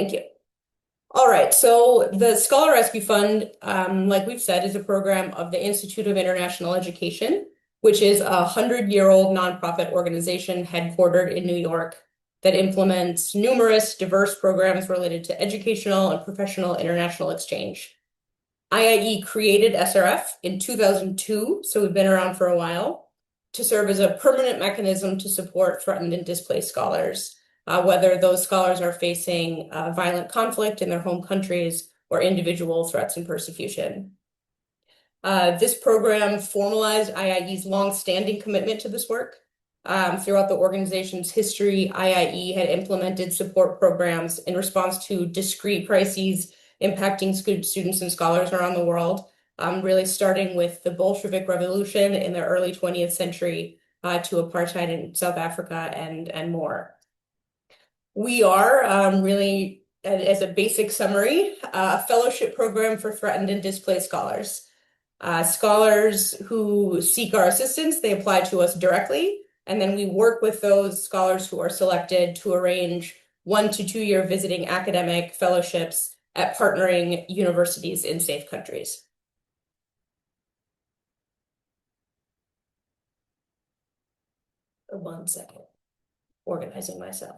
Thank you. All right, so the Scholar Rescue Fund, like we've said, is a program of the Institute of International Education, which is a 100-year-old nonprofit organization headquartered in New York that implements numerous diverse programs related to educational and professional international exchange. IIE created SRF in 2002, so we've been around for a while, to serve as a permanent mechanism to support threatened and displaced scholars, whether those scholars are facing violent conflict in their home countries or individual threats and persecution. This program formalized IIE's long-standing commitment to this work. Throughout the organization's history, IIE had implemented support programs in response to discrete crises impacting students and scholars around the world, really starting with the Bolshevik Revolution in the early 20th century to apartheid in South Africa and more. We are really, as a basic summary, a fellowship program for threatened and displaced scholars. Scholars who seek our assistance, they apply to us directly, and then we work with those scholars who are selected to arrange 1 to 2 year visiting academic fellowships at partnering universities in safe countries. One second, organizing myself.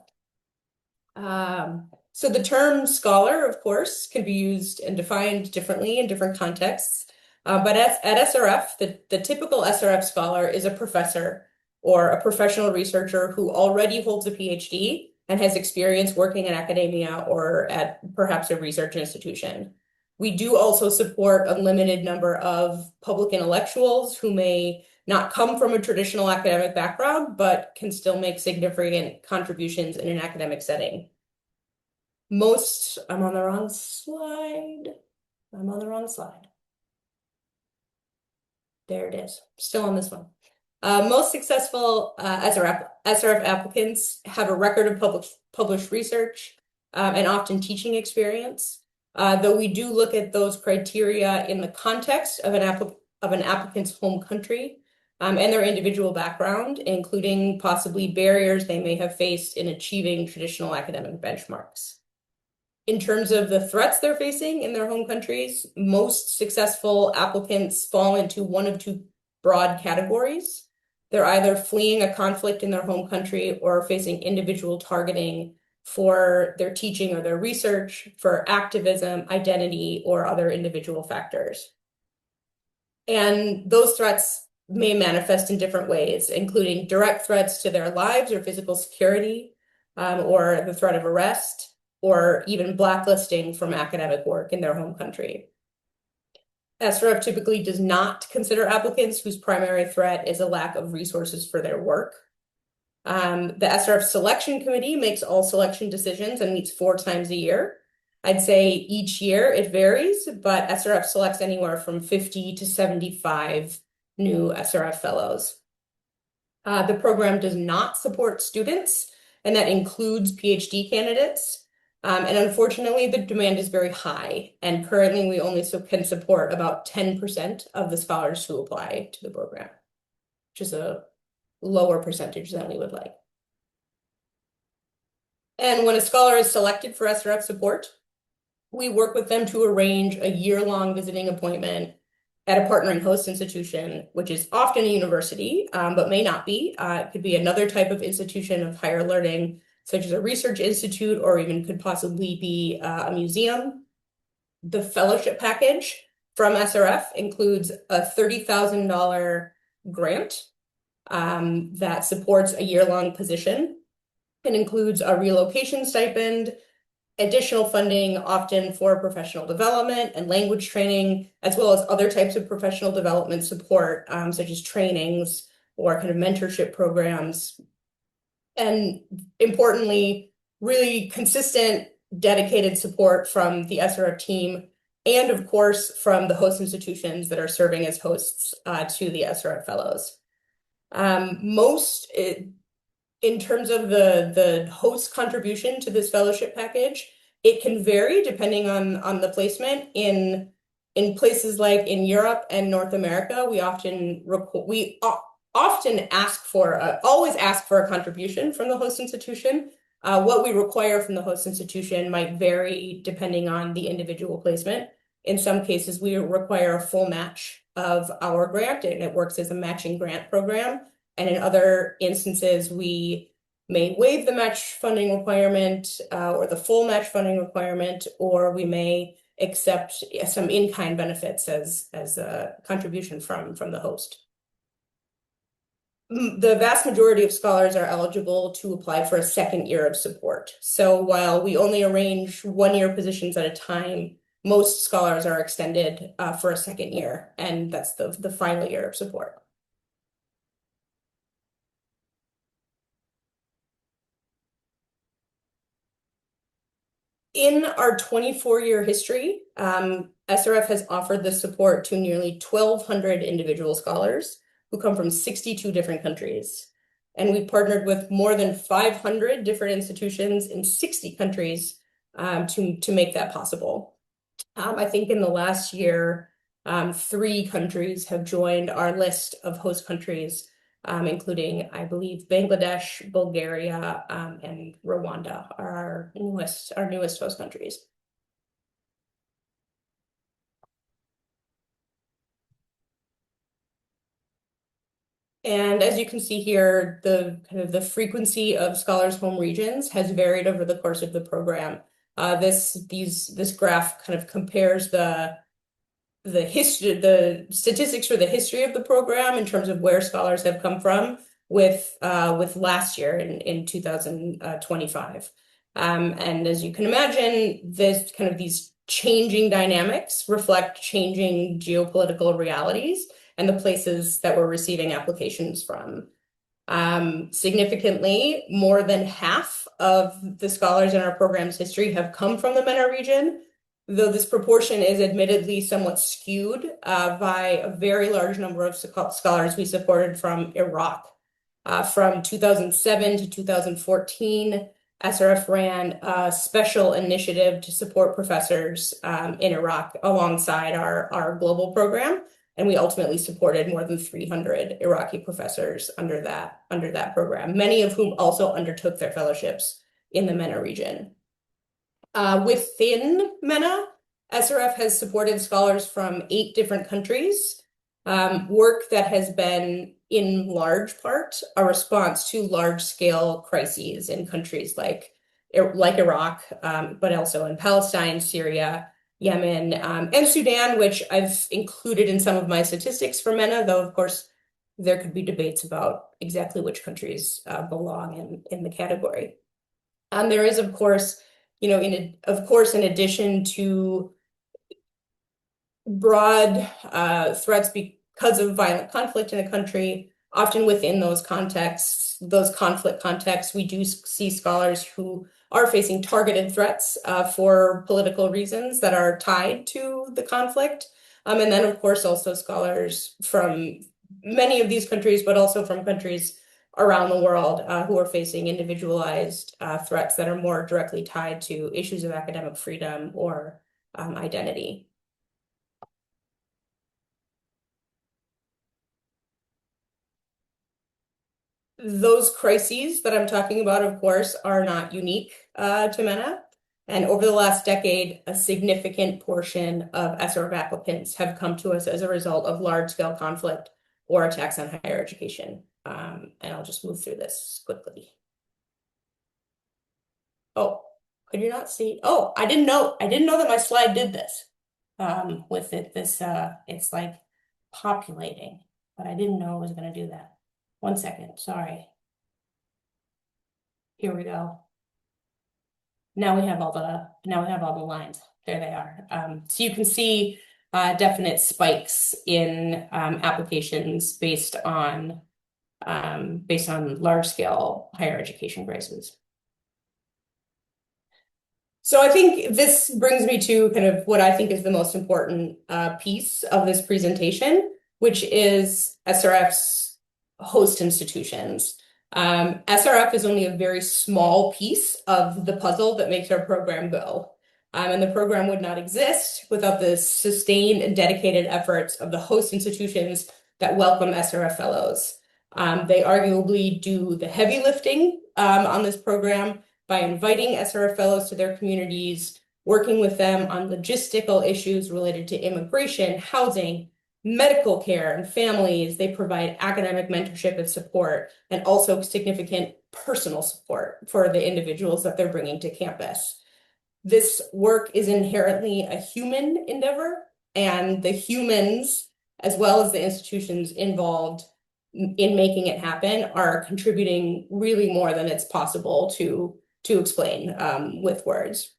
So the term scholar, of course, can be used and defined differently in different contexts. But at SRF, the typical SRF scholar is a professor or a professional researcher who already holds a PhD and has experience working in academia or at perhaps a research institution. We do also support a limited number of public intellectuals who may not come from a traditional academic background, but can still make significant contributions in an academic setting. I'm on the wrong slide. I'm on the wrong slide. There it is. Still on this one. Most successful SRF applicants have a record of published research and often teaching experience. Though we do look at those criteria in the context of an applicant's home country and their individual background, including possibly barriers they may have faced in achieving traditional academic benchmarks. In terms of the threats they're facing in their home countries, most successful applicants fall into one of two broad categories. They're either fleeing a conflict in their home country or facing individual targeting for their teaching or their research, for activism, identity, or other individual factors. And those threats may manifest in different ways, including direct threats to their lives or physical security, or the threat of arrest, or even blacklisting from academic work in their home country. SRF typically does not consider applicants whose primary threat is a lack of resources for their work. The SRF Selection Committee makes all selection decisions and meets 4 times a year. I'd say each year it varies, but SRF selects anywhere from 50 to 75 new SRF fellows. The program does not support students, and that includes PhD candidates. And unfortunately, the demand is very high, and currently we only can support about 10% of the scholars who apply to the program, which is a lower percentage than we would like. And when a scholar is selected for SRF support, we work with them to arrange a year-long visiting appointment at a partnering host institution, which is often a university, but may not be. It could be another type of institution of higher learning, such as a research institute, or even could possibly be a museum. The fellowship package from SRF includes a $30,000 grant that supports a year-long position. It includes a relocation stipend, additional funding, often for professional development and language training, as well as other types of professional development support, such as trainings or kind of mentorship programs. And importantly, really consistent, dedicated support from the SRF team and, of course, from the host institutions that are serving as hosts to the SRF fellows. In terms of the host contribution to this fellowship package, it can vary depending on the placement. In places like in Europe and North America, we often ask for always ask for a contribution from the host institution. What we require from the host institution might vary depending on the individual placement. In some cases, we require a full match of our grant, and it works as a matching grant program. And in other instances, we may waive the match funding requirement or the full match funding requirement, or we may accept some in-kind benefits as a contribution from the host. The vast majority of scholars are eligible to apply for a second year of support. So while we only arrange 1-year positions at a time, most scholars are extended for a second year, and that's the final year of support. In our 24-year history, SRF has offered this support to nearly 1,200 individual scholars who come from 62 different countries. And we've partnered with more than 500 different institutions in 60 countries to make that possible. I think in the last year, 3 countries have joined our list of host countries, including, I believe, Bangladesh, Bulgaria, and Rwanda are our newest host countries. And as you can see here, the frequency of scholars' home regions has varied over the course of the program. This graph kind of compares the statistics for the history of the program in terms of where scholars have come from with last year in 2025. And as you can imagine, these changing dynamics reflect changing geopolitical realities and the places that we're receiving applications from. Significantly, more than half of the scholars in our program's history have come from the MENA region, though this proportion is admittedly somewhat skewed by a very large number of scholars we supported from Iraq. From 2007 to 2014, SRF ran a special initiative to support professors in Iraq alongside our global program. And we ultimately supported more than 300 Iraqi professors under that program, many of whom also undertook their fellowships in the MENA region. Within MENA, SRF has supported scholars from 8 different countries, work that has been in large part a response to large-scale crises in countries like Iraq, but also in Palestine, Syria, Yemen, and Sudan, which I've included in some of my statistics for MENA, though of course there could be debates about exactly which countries belong in the category. There is, of course, in addition to broad threats because of violent conflict in a country, often within those conflict contexts, we do see scholars who are facing targeted threats for political reasons that are tied to the conflict. And then, of course, also scholars from many of these countries, but also from countries around the world who are facing individualized threats that are more directly tied to issues of academic freedom or identity. Those crises that I'm talking about, of course, are not unique to MENA. And over the last decade, a significant portion of SRF applicants have come to us as a result of large-scale conflict or attacks on higher education. And I'll just move through this quickly. Oh, could you not see? Oh, I didn't know that my slide did this. With it, it's like populating, but I didn't know it was going to do that. 1 second, sorry. Here we go. Now we have all the lines. There they are. So you can see definite spikes in applications based on large-scale higher education crises. So I think this brings me to kind of what I think is the most important piece of this presentation, which is SRF's host institutions. SRF is only a very small piece of the puzzle that makes our program go. And the program would not exist without the sustained and dedicated efforts of the host institutions that welcome SRF fellows. They arguably do the heavy lifting on this program, by inviting SRF fellows to their communities, working with them on logistical issues related to immigration, housing, medical care, and families. They provide academic mentorship and support, and also significant personal support for the individuals that they're bringing to campus. This work is inherently a human endeavor, and the humans, as well as the institutions involved in making it happen, are contributing really more than it's possible to explain with words.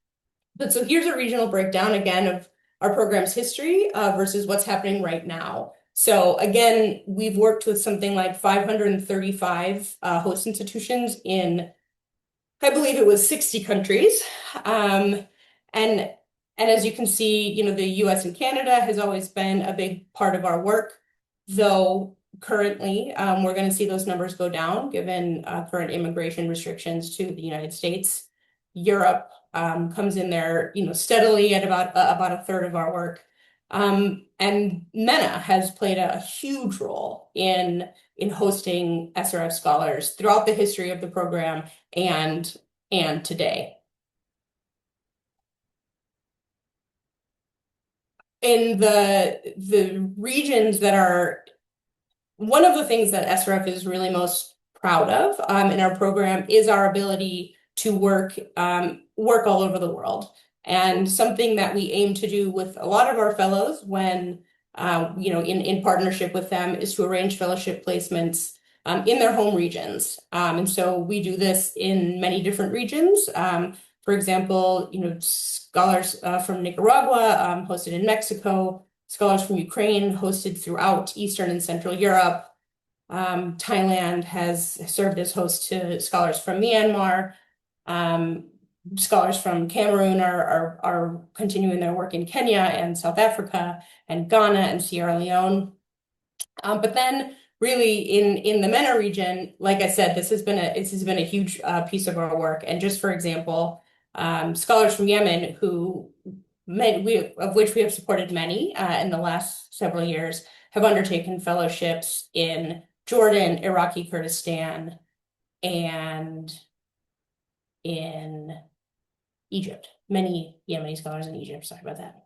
But so here's a regional breakdown again of our program's history versus what's happening right now. So again, we've worked with something like 535 host institutions in, I believe it was 60 countries. And as you can see, you know, the US and Canada has always been a big part of our work, though currently we're going to see those numbers go down given current immigration restrictions to the United States. Europe comes in there, you know, steadily at about a third of our work. And MENA has played a huge role in hosting SRF scholars throughout the history of the program and today. In the regions that are, one of the things that SRF is really most proud of in our program is our ability to work all over the world. And something that we aim to do with a lot of our fellows when, you know, in partnership with them is to arrange fellowship placements in their home regions. And so we do this in many different regions. For example, you know, scholars from Nicaragua hosted in Mexico, scholars from Ukraine hosted throughout Eastern and Central Europe. Thailand has served as host to scholars from Myanmar. Scholars from Cameroon are continuing their work in Kenya and South Africa and Ghana and Sierra Leone. But then really in the MENA region, like I said, this has been a huge piece of our work. And just for example, scholars from Yemen of which we have supported many in the last several years, have undertaken fellowships in Jordan, Iraqi Kurdistan, and in Egypt. Many Yemeni scholars in Egypt. Sorry about that.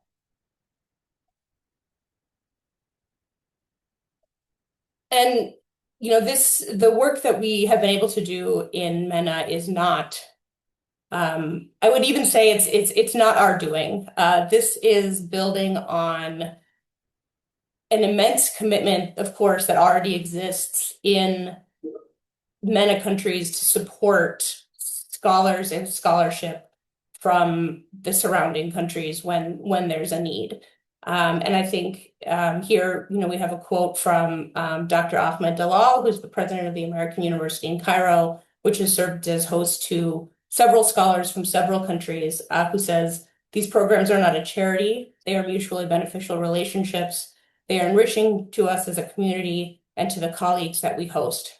And you know, the work that we have been able to do in MENA is not, I would even say it's not our doing. This is building on an immense commitment, of course, that already exists in MENA countries to support scholars and scholarship from the surrounding countries when there's a need. And I think here, you know, we have a quote from Dr. Ahmed Dalal, who's the president of the American University in Cairo, which has served as host to several scholars from several countries, who says, "These programs are not a charity. They are mutually beneficial relationships. They are enriching to us as a community and to the colleagues that we host."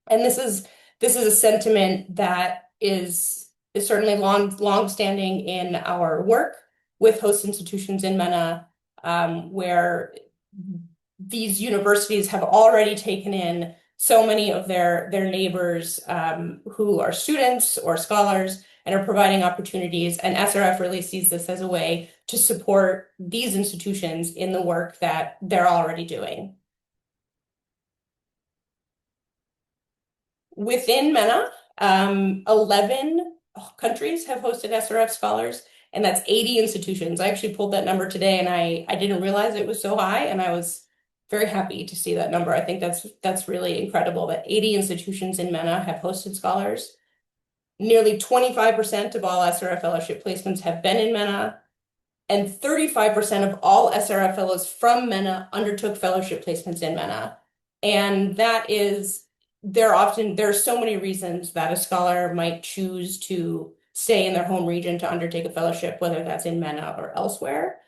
And this is a sentiment that is certainly long-standing in our work with host institutions in MENA, where these universities have already taken in so many of their neighbors who are students or scholars and are providing opportunities. And SRF really sees this as a way to support these institutions in the work that they're already doing. Within MENA, 11 countries have hosted SRF scholars, and that's 80 institutions. I actually pulled that number today, and I didn't realize it was so high, and I was very happy to see that number. I think that's really incredible that 80 institutions in MENA have hosted scholars. Nearly 25% of all SRF fellowship placements have been in MENA, and 35% of all SRF fellows from MENA undertook fellowship placements in MENA. And that is, there are so many reasons that a scholar might choose to stay in their home region to undertake a fellowship, whether that's in MENA or elsewhere,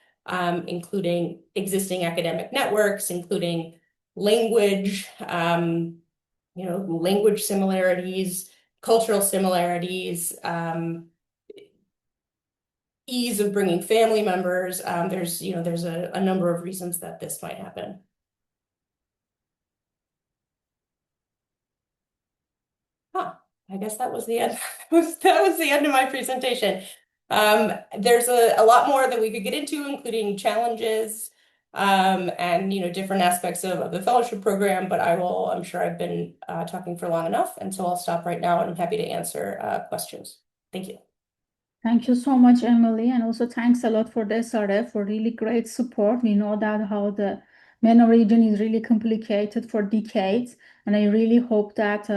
including existing academic networks, including language, you know, language similarities, cultural similarities, ease of bringing family members. There's a number of reasons that this might happen. I guess that was the end. That was the end of my presentation. There's a lot more that we could get into, including challenges and different aspects of the fellowship program. But I'm sure I've been talking for long enough, and so I'll stop right now, and I'm happy to answer questions. Thank you. Thank you so much, Emily, and also thanks a lot for the SRF for really great support. We know that how the MENA region is really complicated for decades, and I really hope that,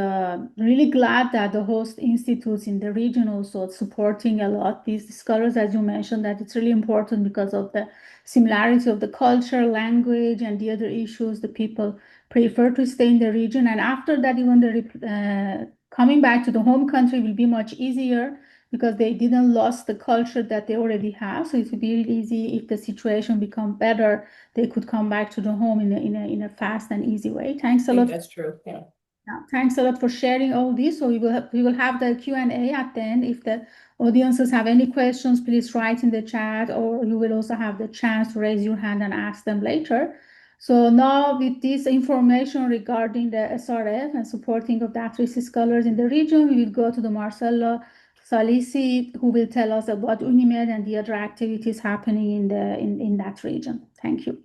really glad that the host institutes in the region also supporting a lot these scholars, as you mentioned, that it's really important because of the similarity of the culture, language, and the other issues. The people prefer to stay in the region, and after that, even the coming back to the home country will be much easier because they didn't lost the culture that they already have. So it would be really easy if the situation become better, they could come back to the home in a fast and easy way. Thanks a I think lot. that's true. Yeah. Thanks a lot for sharing all this. So we will have the Q&A at the end. If the audiences have any questions, please write in the chat, or you will also have the chance to raise your hand and ask them later. So now with this information regarding the SRF and supporting of the at-risk scholars in the region, we will go to the Marcello Scalisi, who will tell us about UNIMED and the other activities happening in that region. Thank you.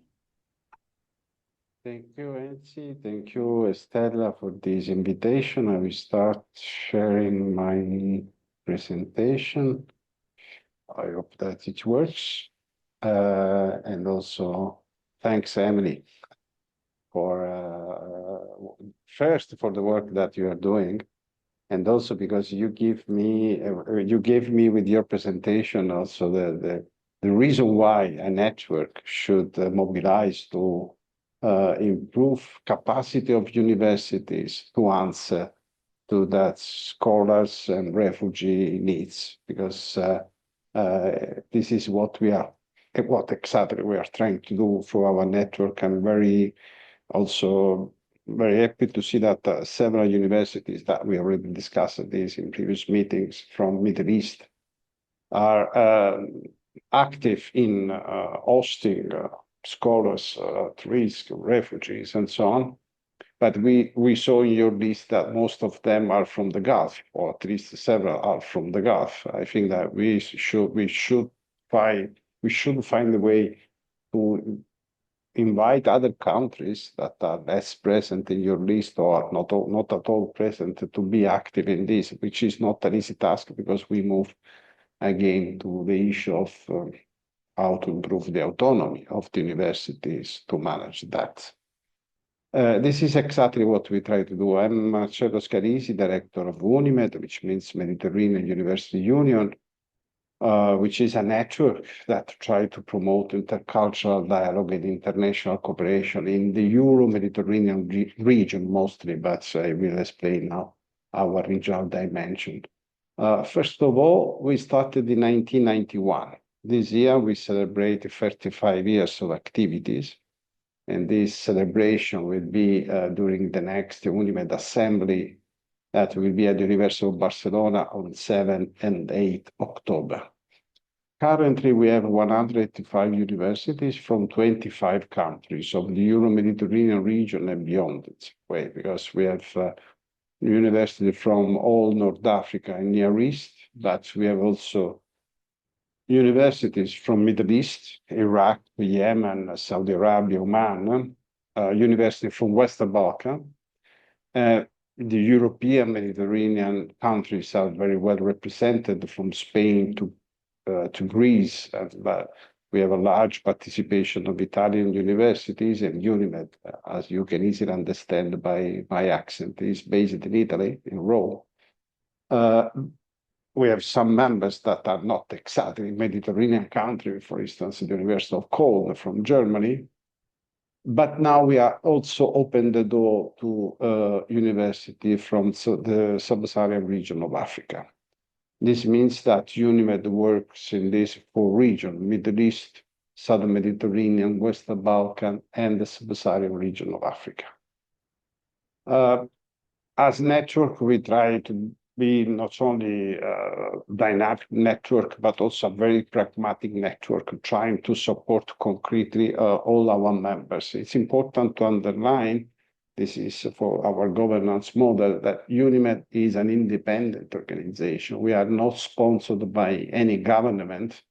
Thank you, Nancy. Thank you, Estella, for this invitation. I will start sharing my presentation. I hope that it works. And also, thanks, Emily, for first for the work that you are doing, and also because you gave me with your presentation also the reason why a network should mobilize to improve capacity of universities to answer to that scholars and refugee needs, because this is what exactly we are trying to do through our network. I'm also very happy to see that several universities that we already discussed this in previous meetings from Middle East are active in hosting scholars at risk, refugees, and so on. But we saw in your list that most of them are from the Gulf, or at least several are from the Gulf. I think that we should find a way to invite other countries that are less present in your list or not at all present to be active in this, which is not an easy task, because we move again to the issue of how to improve the autonomy of the universities to manage that. This is exactly what we try to do. I'm Marcello Scalisi, director of UNIMED, which means Mediterranean University Union, which is a network that tries to promote intercultural dialogue and international cooperation in the Euro-Mediterranean region mostly, but I will explain now our regional dimension. First of all, we started in 1991. This year, we celebrate 35 years of activities, and this celebration will be during the next UNIMED Assembly that will be at the University of Barcelona on 7 and 8 October. Currently, we have 185 universities from 25 countries of the Euro-Mediterranean region and beyond its way, because we have universities from all North Africa and Near East, but we have also universities from Middle East, Iraq, Yemen, Saudi Arabia, Oman, university from Western Balkan. The European Mediterranean countries are very well represented, from Spain to Greece, but we have a large participation of Italian universities, and UNIMED, as you can easily understand by my accent, is based in Italy, in Rome. We have some members that are not exactly Mediterranean country, for instance, the University of Cologne from Germany. But now we are also open the door to university from the sub-Saharan region of Africa. This means that UNIMED works in these four regions: Middle East, Southern Mediterranean, Western Balkan, and the sub-Saharan region of Africa. As network, we try to be not only a dynamic network, but also a very pragmatic network, trying to support concretely all our members. It's important to underline This is for our governance model, that UNIMED is an independent organization. We are not sponsored by any government,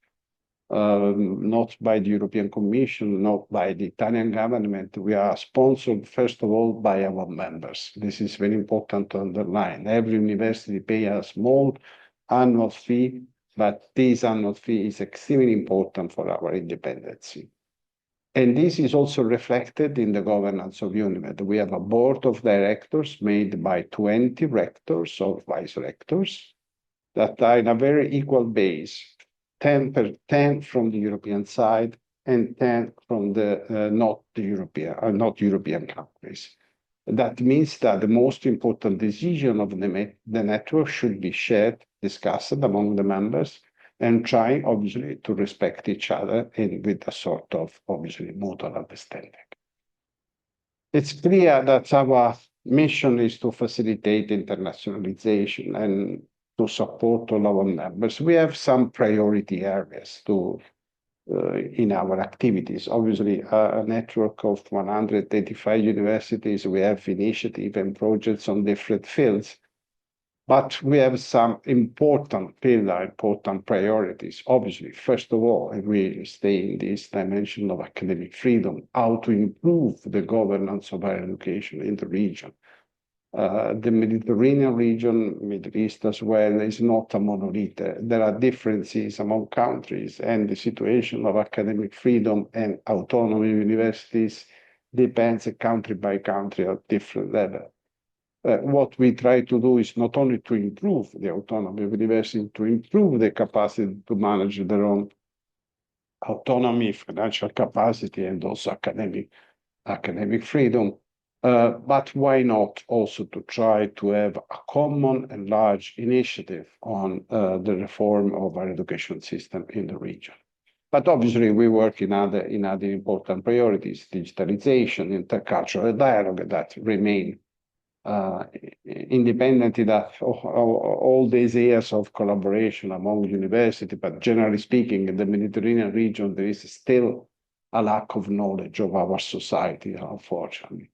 not by the European Commission, not by the Italian government. We are sponsored, first of all, by our members. This is very important to underline. Every university pays a small annual fee, but this annual fee is extremely important for our independence. And this is also reflected in the governance of UNIMED. We have a board of directors made by 20 rectors or vice rectors that are in a very equal base, 10 from the European side and 10 from the not European countries. That means that the most important decision of the network should be shared, discussed among the members, and trying, obviously, to respect each other and with a sort of, obviously, mutual understanding. It's clear that our mission is to facilitate internationalization and to support all our members. We have some priority areas in our activities. Obviously, a network of 185 universities, we have initiatives and projects on different fields. But we have some important priorities. Obviously, first of all, and we stay in this dimension of academic freedom, how to improve the governance of higher education in the region. The Mediterranean region, Middle East as well, is not a monolith. There are differences among countries, and the situation of academic freedom and autonomy of universities depends country by country at different levels. What we try to do is not only to improve the autonomy of universities, to improve the capacity to manage their own autonomy, financial capacity, and also academic freedom. But why not also to try to have a common and large initiative on the reform of our education system in the region? But obviously, we work in other important priorities, digitalization, intercultural dialogue that remain independently that all these years of collaboration among universities, but generally speaking, in the Mediterranean region, there is still a lack of knowledge of our society, unfortunately.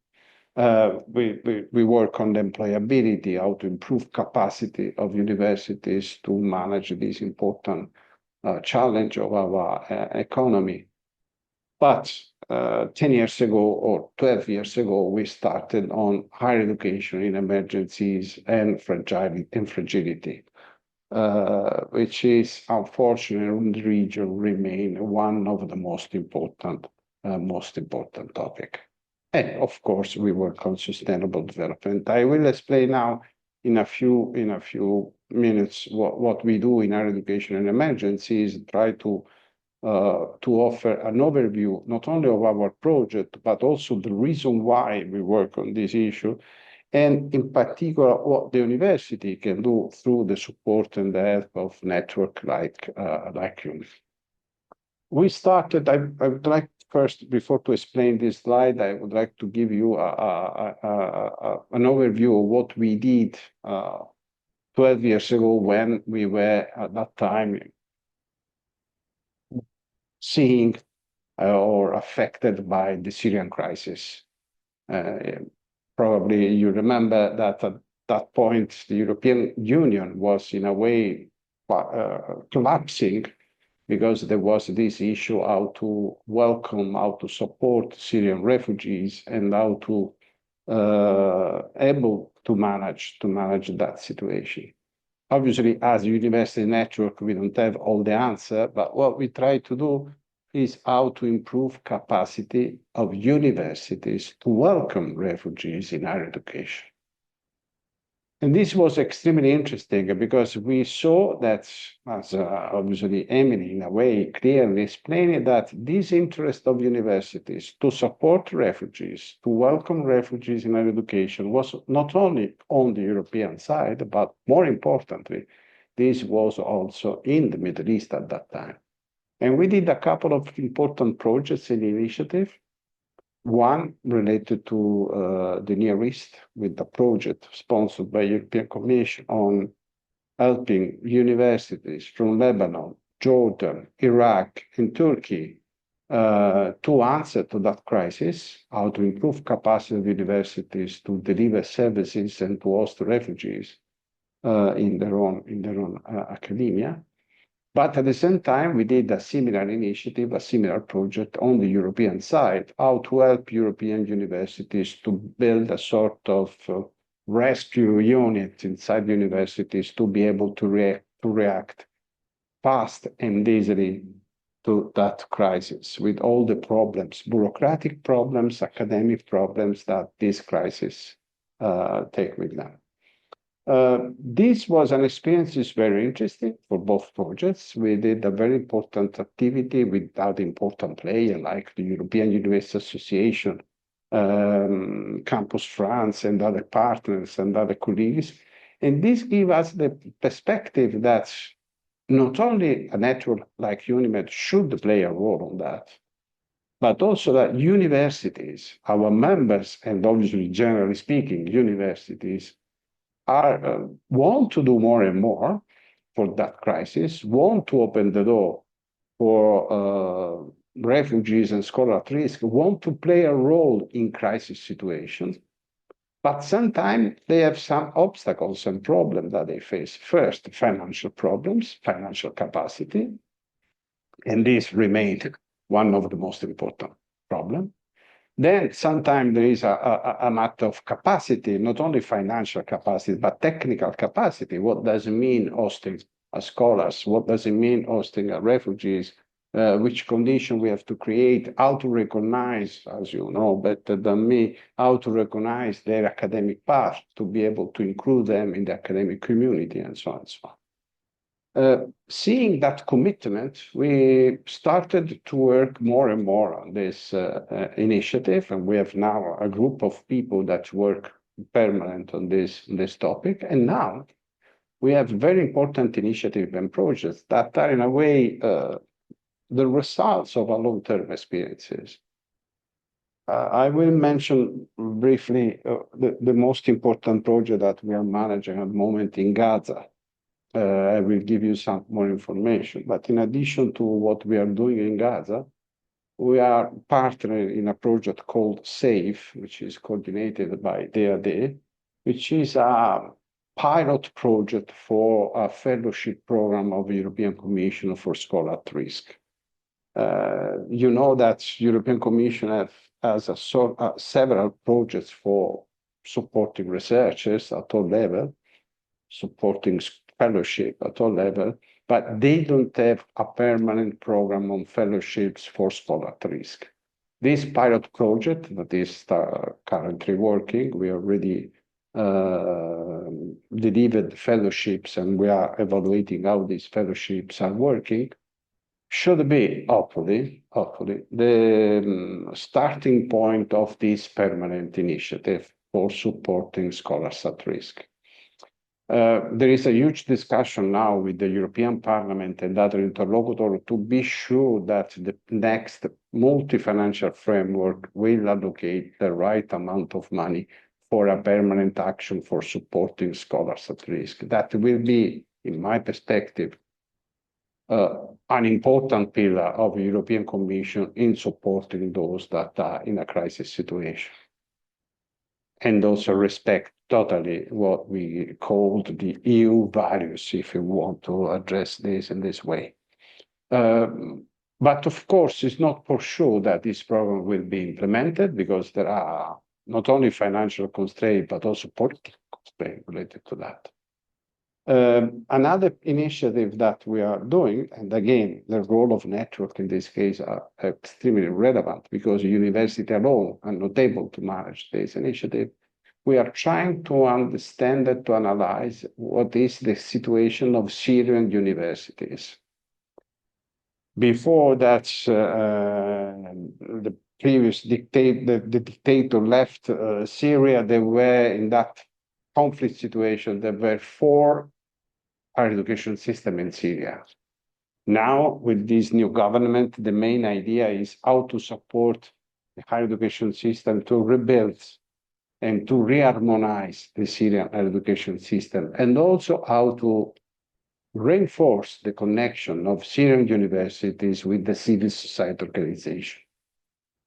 We work on the employability, how to improve capacity of universities to manage this important challenge of our economy. But 10 years ago or 12 years ago, we started on higher education in emergencies and fragility, which is unfortunately in the region remain one of the most important topic. And of course, we work on sustainable development. I will explain now in a few minutes what we do in higher education and emergencies, try to offer an overview, not only of our project, but also the reason why we work on this issue, and in particular, what the university can do through the support and the help of network like UNIF. We started, I would like first, before to explain this slide, I would like to give you an overview of what we did 12 years ago when we were at that time seeing or affected by the Syrian crisis. Probably you remember that at that point, the European Union was in a way collapsing because there was this issue how to welcome, how to support Syrian refugees and how to able to manage that situation. Obviously, as a university network, we don't have all the answer, but what we try to do is how to improve capacity of universities to welcome refugees in higher education. And this was extremely interesting because we saw that, as obviously Emily in a way clearly explained, that this interest of universities to support refugees, to welcome refugees in higher education was not only on the European side, but more importantly, this was also in the Middle East at that time. And we did a couple of important projects in the initiative. One related to the Near East with the project sponsored by European Commission on helping universities from Lebanon, Jordan, Iraq, and Turkey to answer to that crisis, how to improve capacity of universities to deliver services and to host refugees in their own academia. But at the same time, we did a similar initiative, a similar project on the European side, how to help European universities to build a sort of rescue unit inside universities to be able to react fast and easily to that crisis with all the problems, bureaucratic problems, academic problems that this crisis take with them. This was an experience that's very interesting for both projects. We did a very important activity with other important players like the European University Association, Campus France, and other partners and other colleagues. And this gives us the perspective that not only a network like UNIMED should play a role on that, but also that universities, our members, and obviously, generally speaking, universities want to do more and more for that crisis, want to open the door for refugees and scholars at risk, want to play a role in crisis situations. But sometimes they have some obstacles and problems that they face. First, financial problems, financial capacity, and this remained one of the most important problems. Then sometimes there is a matter of capacity, not only financial capacity, but technical capacity. What does it mean hosting scholars? What does it mean hosting refugees? Which condition we have to create, how to recognize, as you know better than me, how to recognize their academic path to be able to include them in the academic community and so on and so on. Seeing that commitment, we started to work more and more on this initiative, and we have now a group of people that work permanent on this topic. And now we have very important initiatives and projects that are in a way the results of our long-term experiences. I will mention briefly the most important project that we are managing at the moment in Gaza. I will give you some more information. But in addition to what we are doing in Gaza, we are partnering in a project called SAFE, which is coordinated by DAD, which is a pilot project for a fellowship program of the European Commission for Scholars at Risk. You know that European Commission has several projects for supporting researchers at all levels, supporting fellowship at all levels, but they don't have a permanent program on fellowships for scholars at risk. This pilot project that is currently working, we already delivered fellowships and we are evaluating how these fellowships are working, should be, hopefully, the starting point of this permanent initiative for supporting scholars at risk. There is a huge discussion now with the European Parliament and other interlocutors to be sure that the next multi-financial framework will allocate the right amount of money for a permanent action for supporting scholars at risk. That will be, in my perspective, an important pillar of the European Commission in supporting those that are in a crisis situation. And also respect totally what we called the EU values, if you want to address this in this way. But of course, it's not for sure that this program will be implemented because there are not only financial constraints, but also political constraints related to that. Another initiative that we are doing, and again, the role of network in this case are extremely relevant because university alone are not able to manage this initiative. We are trying to understand and to analyze what is the situation of Syrian universities. Before that, the previous dictator, the dictator left Syria, there were in that conflict situation, there were 4 higher education systems in Syria. Now, with this new government, the main idea is how to support the higher education system to rebuild and to reharmonize the Syrian education system, and also how to reinforce the connection of Syrian universities with the civil society organization.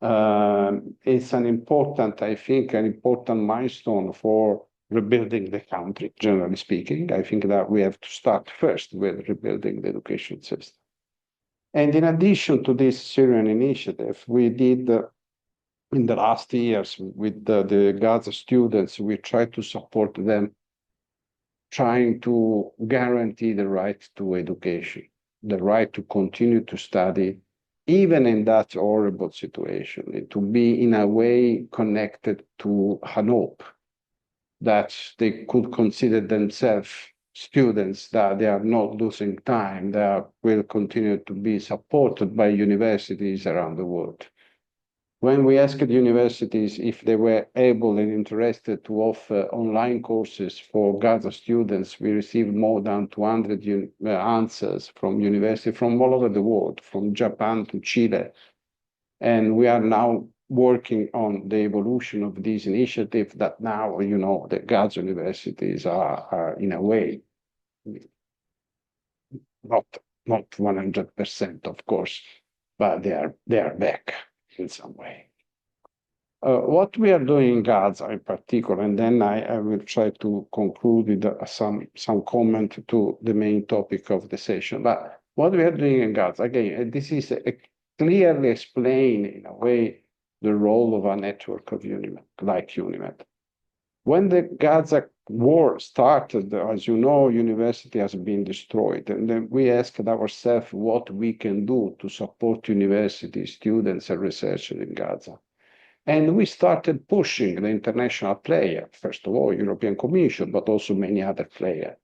It's an important, I think, an important milestone for rebuilding the country, generally speaking. I think that we have to start first with rebuilding the education system. And in addition to this Syrian initiative, we did in the last years with the Gaza students, we tried to support them, trying to guarantee the right to education, the right to continue to study, even in that horrible situation, to be in a way connected to an hope that they could consider themselves students, that they are not losing time, that will continue to be supported by universities around the world. When we asked universities if they were able and interested to offer online courses for Gaza students, we received more than 200 answers from universities from all over the world, from Japan to Chile. And we are now working on the evolution of this initiative that now, you know, the Gaza universities are in a way, not 100%, of course, but they are back in some way. What we are doing in Gaza in particular, and then I will try to conclude with some comment to the main topic of the session. But what we are doing in Gaza, again, this is clearly explained in a way the role of a network of UNIMED, like UNIMED. When the Gaza war started, as you know, university has been destroyed. And then we asked ourselves what we can do to support university students and researchers in Gaza. And we started pushing the international player, first of all, European Commission, but also many other players,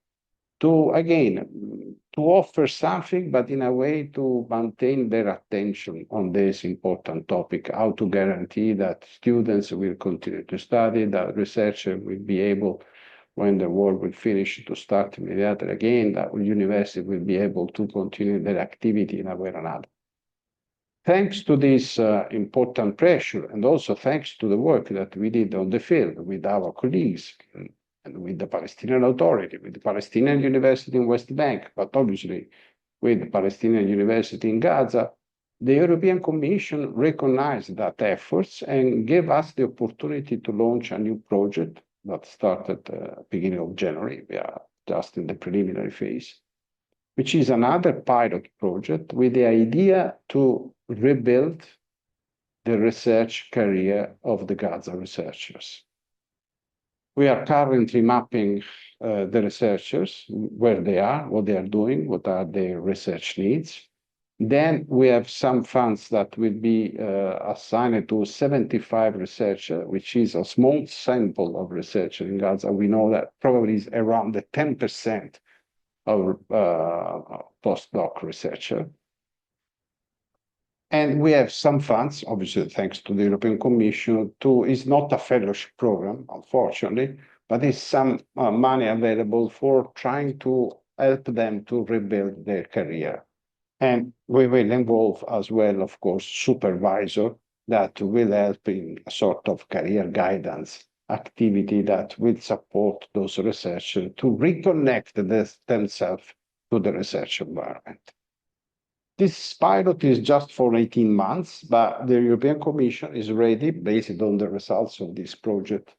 to, again, to offer something, but in a way to maintain their attention on this important topic, how to guarantee that students will continue to study, that researchers will be able, when the war will finish, to start immediately again, that university will be able to continue their activity in a way or another. Thanks to this important pressure, and also thanks to the work that we did on the field with our colleagues and with the Palestinian Authority, with the Palestinian University in West Bank, but obviously with the Palestinian University in Gaza, the European Commission recognized that efforts and gave us the opportunity to launch a new project that started beginning of January. We are just in the preliminary phase, which is another pilot project with the idea to rebuild the research career of the Gaza researchers. We are currently mapping the researchers, where they are, what they are doing, what are their research needs. Then we have some funds that will be assigned to 75 researchers, which is a small sample of researchers in Gaza. We know that probably is around the 10% of postdoc researcher. And we have some funds, obviously, thanks to the European Commission, it's not a fellowship program, unfortunately, but it's some money available for trying to help them to rebuild their career. And we will involve as well, of course, supervisor that will help in a sort of career guidance activity that will support those researchers to reconnect themselves to the research environment. This pilot is just for 18 months, but the European Commission is ready, based on the results of this project,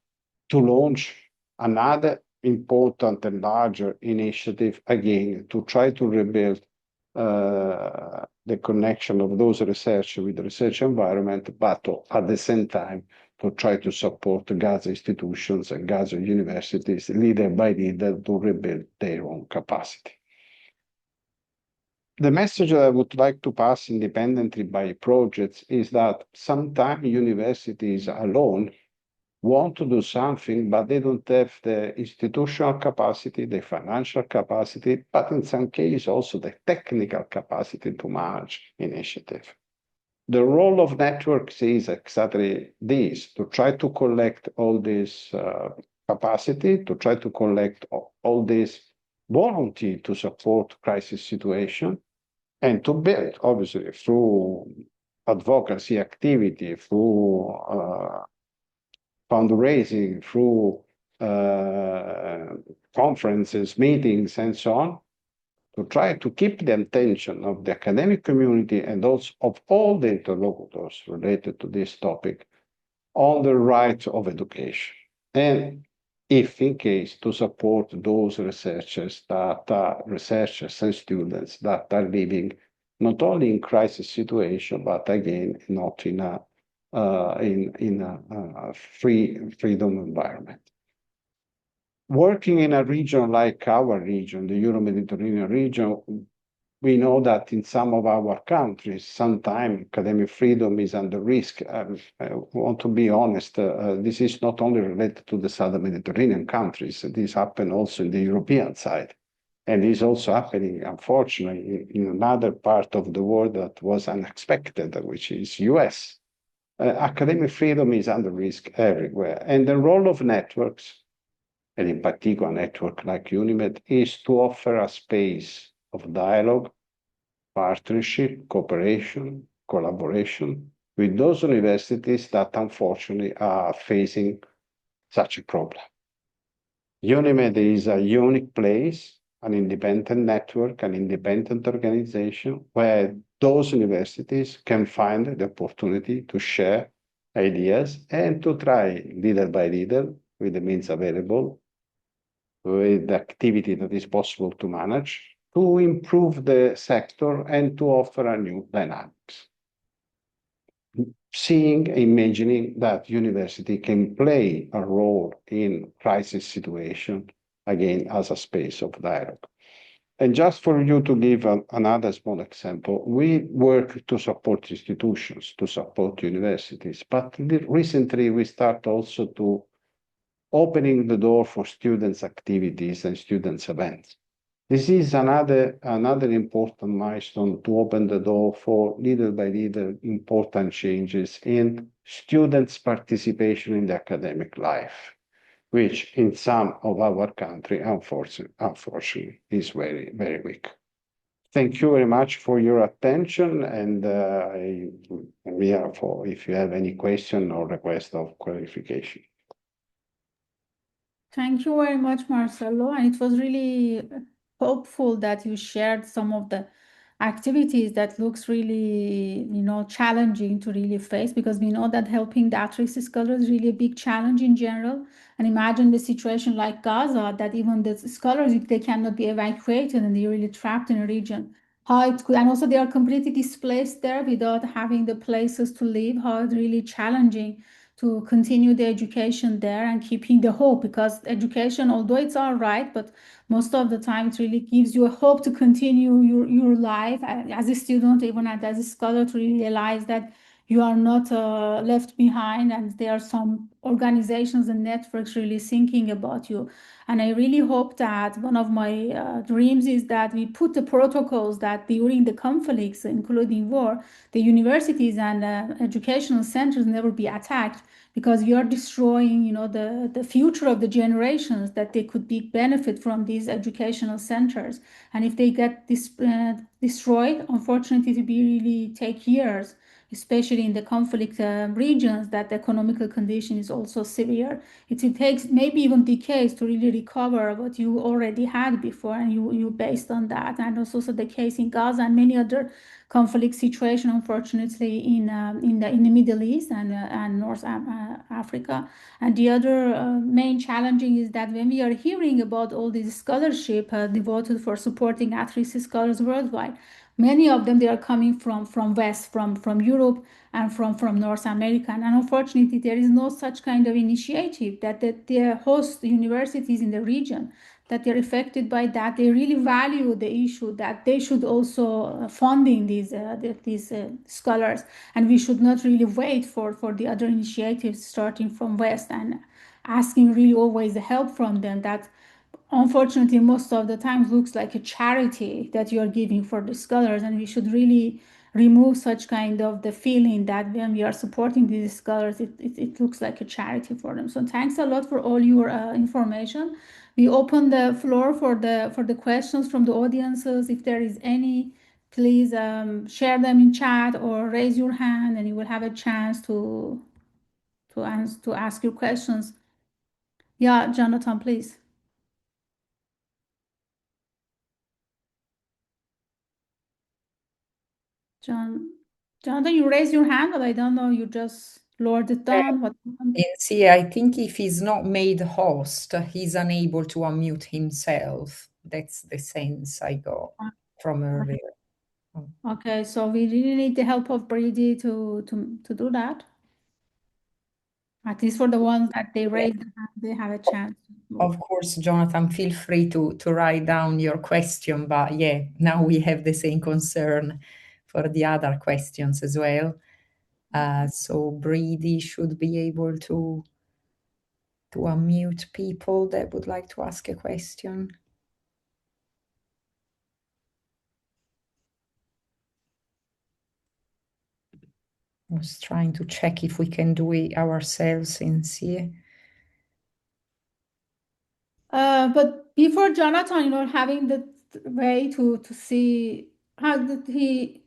to launch another important and larger initiative, again, to try to rebuild the connection of those researchers with the research environment, but at the same time, to try to support Gaza institutions and Gaza universities, leader by leader, to rebuild their own capacity. The message that I would like to pass independently by projects is that sometimes universities alone want to do something, but they don't have the institutional capacity, the financial capacity, but in some cases also the technical capacity to manage initiative. The role of networks is exactly this, to try to collect all this capacity, to try to collect all this volunteer to support crisis situation, and to build, obviously, through advocacy activity, through fundraising, through conferences, meetings, and so on, to try to keep the attention of the academic community and also of all the interlocutors related to this topic on the right of education. And if in case to support those researchers researchers and students that are living not only in crisis situation, but again, not in a freedom environment. Working in a region like our region, the Euro-Mediterranean region, we know that in some of our countries, sometimes academic freedom is under risk. I want to be honest, this is not only related to the Southern Mediterranean countries, this happens also in the European side. And is also happening, unfortunately, in another part of the world that was unexpected, which is US. Academic freedom is under risk everywhere. And the role of networks, and in particular a network like UNIMED, is to offer a space of dialogue, partnership, cooperation, collaboration with those universities that unfortunately are facing such a problem. UNIMED is a unique place, an independent network, an independent organization where those universities can find the opportunity to share ideas and to try little by little with the means available, with the activity that is possible to manage, to improve the sector and to offer a new dynamics. Seeing, imagining that university can play a role in crisis situation, again, as a space of dialogue. And just for you to give another small example, we work to support institutions, to support universities, but recently we start also to opening the door for students' activities and students' events. This is another important milestone to open the door for little by little important changes in students' participation in the academic life, which in some of our country, unfortunately, is very, very weak. Thank you very much for your attention, and I'm here for if you have any question or request of clarification. Thank you very much, Marcello. And it was really hopeful that you shared some of the activities that looks really, challenging to really face, because we know that helping the at-risk scholars is really a big challenge in general. And imagine the situation like Gaza, that even the scholars, if they cannot be evacuated and they're really trapped in a region, how it could, and also they are completely displaced there without having the places to live, how it's really challenging to continue the education there and keeping the hope, because education, although it's all right, but most of the time it really gives you a hope to continue your life as a student, even as a scholar, to realize that you are not left behind, and there are some organizations and networks really thinking about you. And I really hope that one of my dreams is that we put the protocols that during the conflicts, including war, the universities and educational centers never be attacked, because we are destroying, the future of the generations that they could be benefit from these educational centers. And if they get destroyed, unfortunately, it will really take years, especially in the conflict regions, that the economical condition is also severe. It takes maybe even decades to really recover what you already had before, and you based on that. And also the case in Gaza and many other conflict situation, unfortunately, in the Middle East and North Africa. And the other main challenging is that when we are hearing about all these scholarship devoted for supporting at-risk scholars worldwide, many of them, they are coming from West, from Europe and from North America. And unfortunately, there is no such kind of initiative that the host universities in the region, that they're affected by that. They really value the issue that they should also funding these scholars, and we should not really wait for the other initiatives starting from West and asking really always the help from them. That unfortunately most of the times looks like a charity that you are giving for the scholars, and we should really remove such kind of the feeling that when we are supporting these scholars, it looks like a charity for them. So thanks a lot for all your information. We open the floor for the questions from the audiences. If there is any, please share them in chat or raise your hand, and you will have a chance to ask your questions. Yeah, Jonathan, please. Jonathan, you raised your hand, but I don't know, you just lowered it down. What happened? See, I think if he's not made host, he's unable to unmute himself. That's the sense I got from earlier. Okay, so we really need the help of Brady to do that. At least for the ones that they raised, they have a chance. Of course, Jonathan, feel free to write down your question, but yeah, now we have the same concern for the other questions as well. So Brady should be able to unmute people that would like to ask a question. I was trying to check if we can do it ourselves and see. But before Jonathan, having the way to see how did he,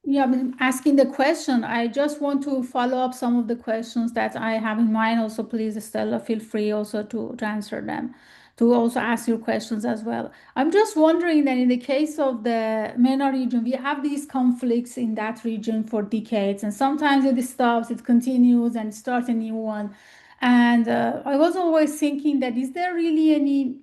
yeah, I mean, asking the question, I just want to follow up some of the questions that I have in mind. Also, please, Stella, feel free also to answer them, to also ask your questions as well. I'm just wondering that in the case of the MENA region, we have these conflicts in that region for decades, and sometimes it stops, it continues, and starts a new one. And I was always thinking that is there really any,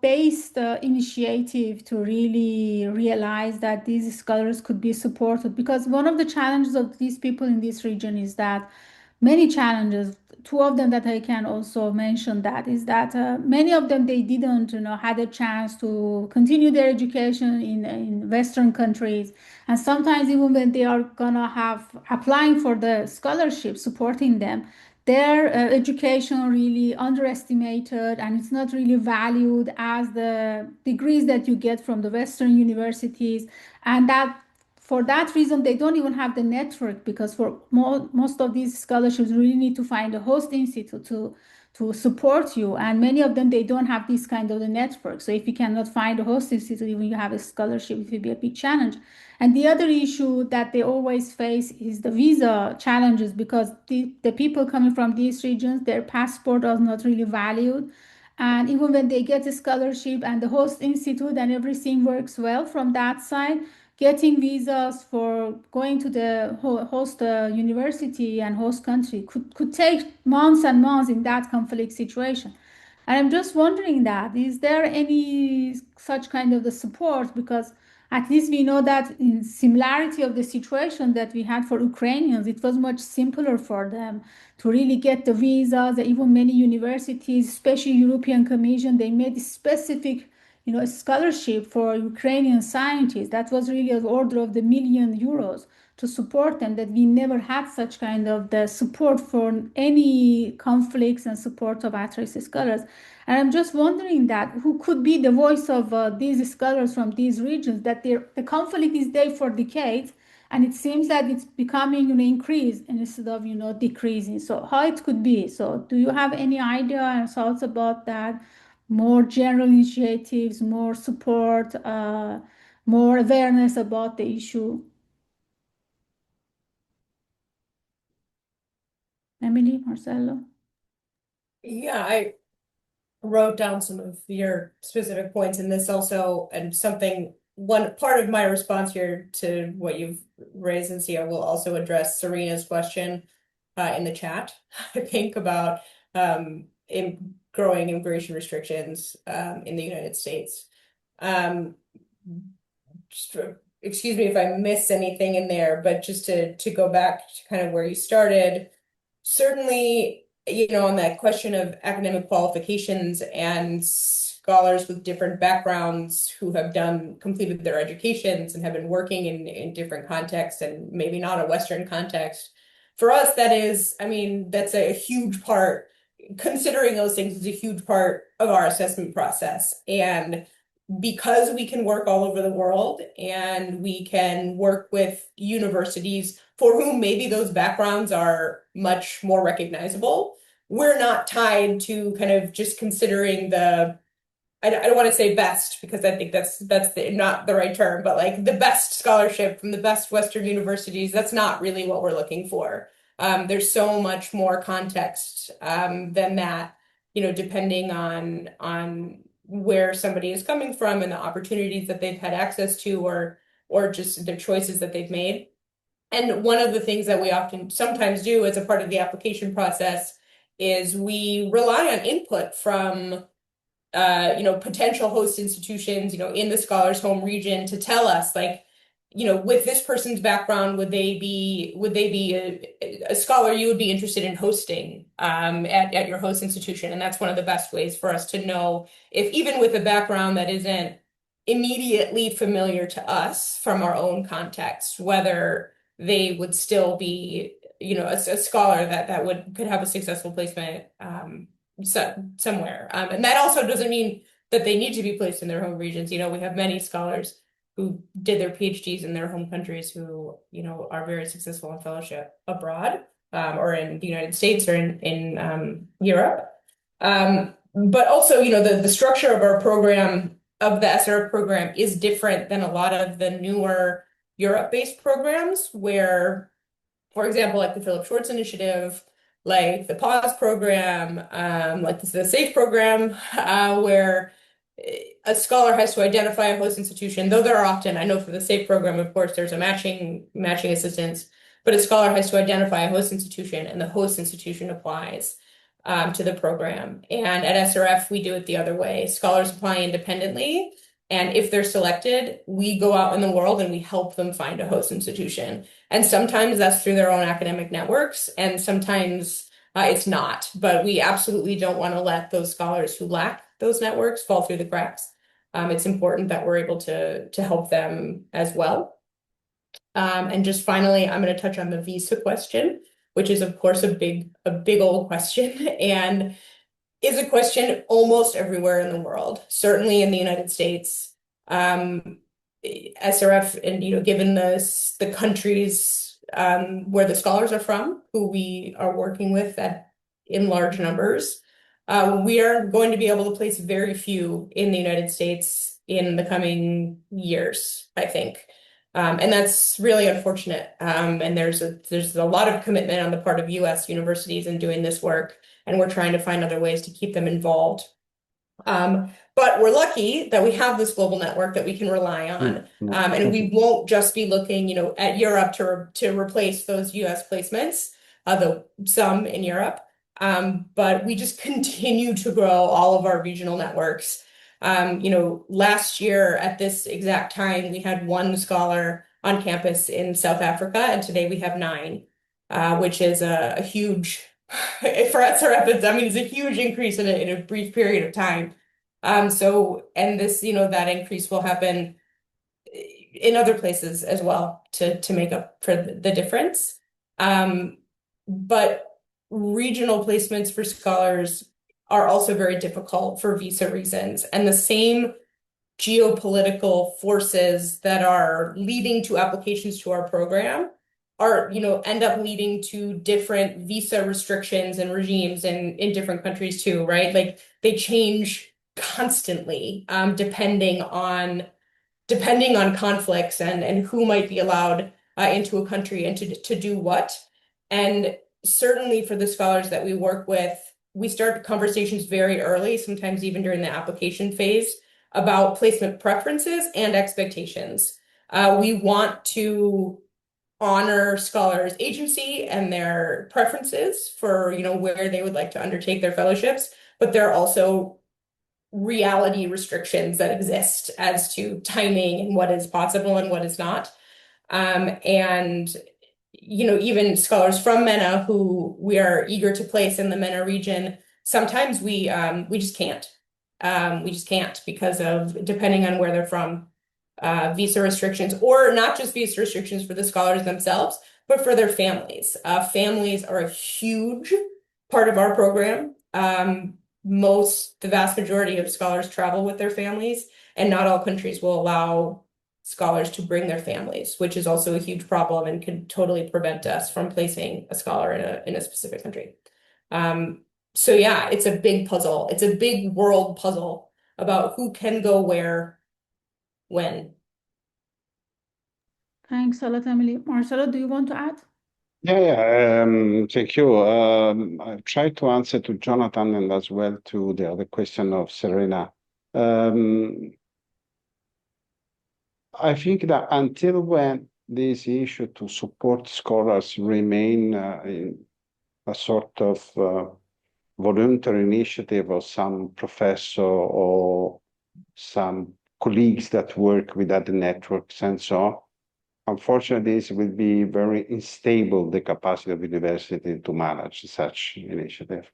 based initiative to really realize that these scholars could be supported? Because one of the challenges of these people in this region is that many challenges, two of them that I can also mention, that is that many of them, they didn't had a chance to continue their education in Western countries, and sometimes even when they are gonna have applying for the scholarship supporting them, their education really underestimated, and it's not really valued as the degrees that you get from the Western universities. And that for that reason they don't even have the network, because for most of these scholarships you really need to find a host institute to support you, and many of them, they don't have this kind of the network. So if you cannot find a host institute, even you have a scholarship, it will be a big challenge. And the other issue that they always face is the visa challenges, because the people coming from these regions, their passport is not really valued. And even when they get a scholarship and the host institute and everything works well from that side, getting visas for going to the host university and host country could take months and months in that conflict situation. And I'm just wondering that, is there any such kind of the support? Because at least we know that in similarity of the situation that we had for Ukrainians, it was much simpler for them to really get the visas. Even many universities, especially European Commission, they made specific a scholarship for Ukrainian scientists. That was really an order of the €1 million to support them, that we never had such kind of the support for any conflicts and support of at-risk scholars. And I'm just wondering that who could be the voice of these scholars from these regions, that the conflict is there for decades, and it seems that it's becoming an increase instead of decreasing. So how it could be? So do you have any idea and thoughts about that? More general initiatives, more support, more awareness about the issue. Emily, Marcello? Yeah, I wrote down some of your specific points in this also, and one part of my response here to what you've raised, and Sia will also address Serena's question in the chat, I think, about growing immigration restrictions in the United States. Excuse me if I miss anything in there, but just to go back to kind of where you started, certainly, on that question of academic qualifications and scholars with different backgrounds who have completed their educations and have been working in different contexts and maybe not a Western context. For us, that's a huge part. Considering those things is a huge part of our assessment process. And because we can work all over the world and we can work with universities for whom maybe those backgrounds are much more recognizable, we're not tied to kind of just considering I don't want to say best, because I think that's not the right term, but like the best scholarship from the best Western universities. That's not really what we're looking for. There's so much more context than that, depending on where somebody is coming from and the opportunities that they've had access to, or or just their choices that they've made. And one of the things that we often sometimes do as a part of the application process is we rely on input from potential host institutions, in the scholar's home region to tell us, like, with this person's background, would they be a scholar you would be interested in hosting at your host institution? And that's one of the best ways for us to know if, even with a background that isn't immediately familiar to us from our own context, whether they would still be, a scholar that could have a successful placement somewhere. And that also doesn't mean that they need to be placed in their home regions. We have many scholars who did their PhDs in their home countries who, are very successful in fellowship abroad, or in the United States or in Europe. But also, the structure of our program, of the SRF program, is different than a lot of the newer Europe-based programs where, for example, like the Philip Schwartz Initiative, like the PAUSE program, like the SAFE program, where a scholar has to identify a host institution, though there are often, I know for the SAFE program, of course, there's a matching assistance, but a scholar has to identify a host institution and the host institution applies to the program. And at SRF, we do it the other way. Scholars apply independently, and if they're selected, we go out in the world and we help them find a host institution. And sometimes that's through their own academic networks, and sometimes it's not. But we absolutely don't want to let those scholars who lack those networks fall through the cracks. It's important that we're able to help them as well. And just finally, I'm going to touch on the visa question, which is, of course, a big old question, and is a question almost everywhere in the world, certainly in the United States. SRF, and given the countries where the scholars are from, who we are working with in large numbers, we are going to be able to place very few in the United States in the coming years, I think. And that's really unfortunate. And there's a lot of commitment on the part of US universities in doing this work, and we're trying to find other ways to keep them involved. But we're lucky that we have this global network that we can rely on. And we won't just be looking, at Europe to replace those US placements, though some in Europe. But we just continue to grow all of our regional networks. Last year at this exact time, we had one scholar on campus in South Africa, and today we have 9, which is a huge, for SRF, it's a huge increase in a brief period of time. And this, that increase will happen in other places as well to make up for the difference. But regional placements for scholars are also very difficult for visa reasons, and the same geopolitical forces that are leading to applications to our program are, end up leading to different visa restrictions and regimes in different countries too, right? Like they change constantly, depending on conflicts and who might be allowed into a country and to do what. And certainly for the scholars that we work with, we start conversations very early, sometimes even during the application phase, about placement preferences and expectations. We want to honor scholars' agency and their preferences for, where they would like to undertake their fellowships, but there are also reality restrictions that exist as to timing and what is possible and what is not. And even scholars from MENA who we are eager to place in the MENA region, sometimes we just can't. We just can't because of, depending on where they're from, visa restrictions, or not just visa restrictions for the scholars themselves, but for their families. Families are a huge part of our program. The vast majority of scholars travel with their families, and not all countries will allow scholars to bring their families, which is also a huge problem and can totally prevent us from placing a scholar in a specific country. So yeah, it's a big puzzle. It's a big world puzzle about who can go where, when. Thanks a lot, Emily. Marcello, do you want to add? Yeah, thank you. I tried to answer to Jonathan and as well to the other question of Serena. I think that until when this issue to support scholars remain in a sort of voluntary initiative of some professor or some colleagues that work with other networks and so on, unfortunately, this will be very unstable, the capacity of university to manage such initiative.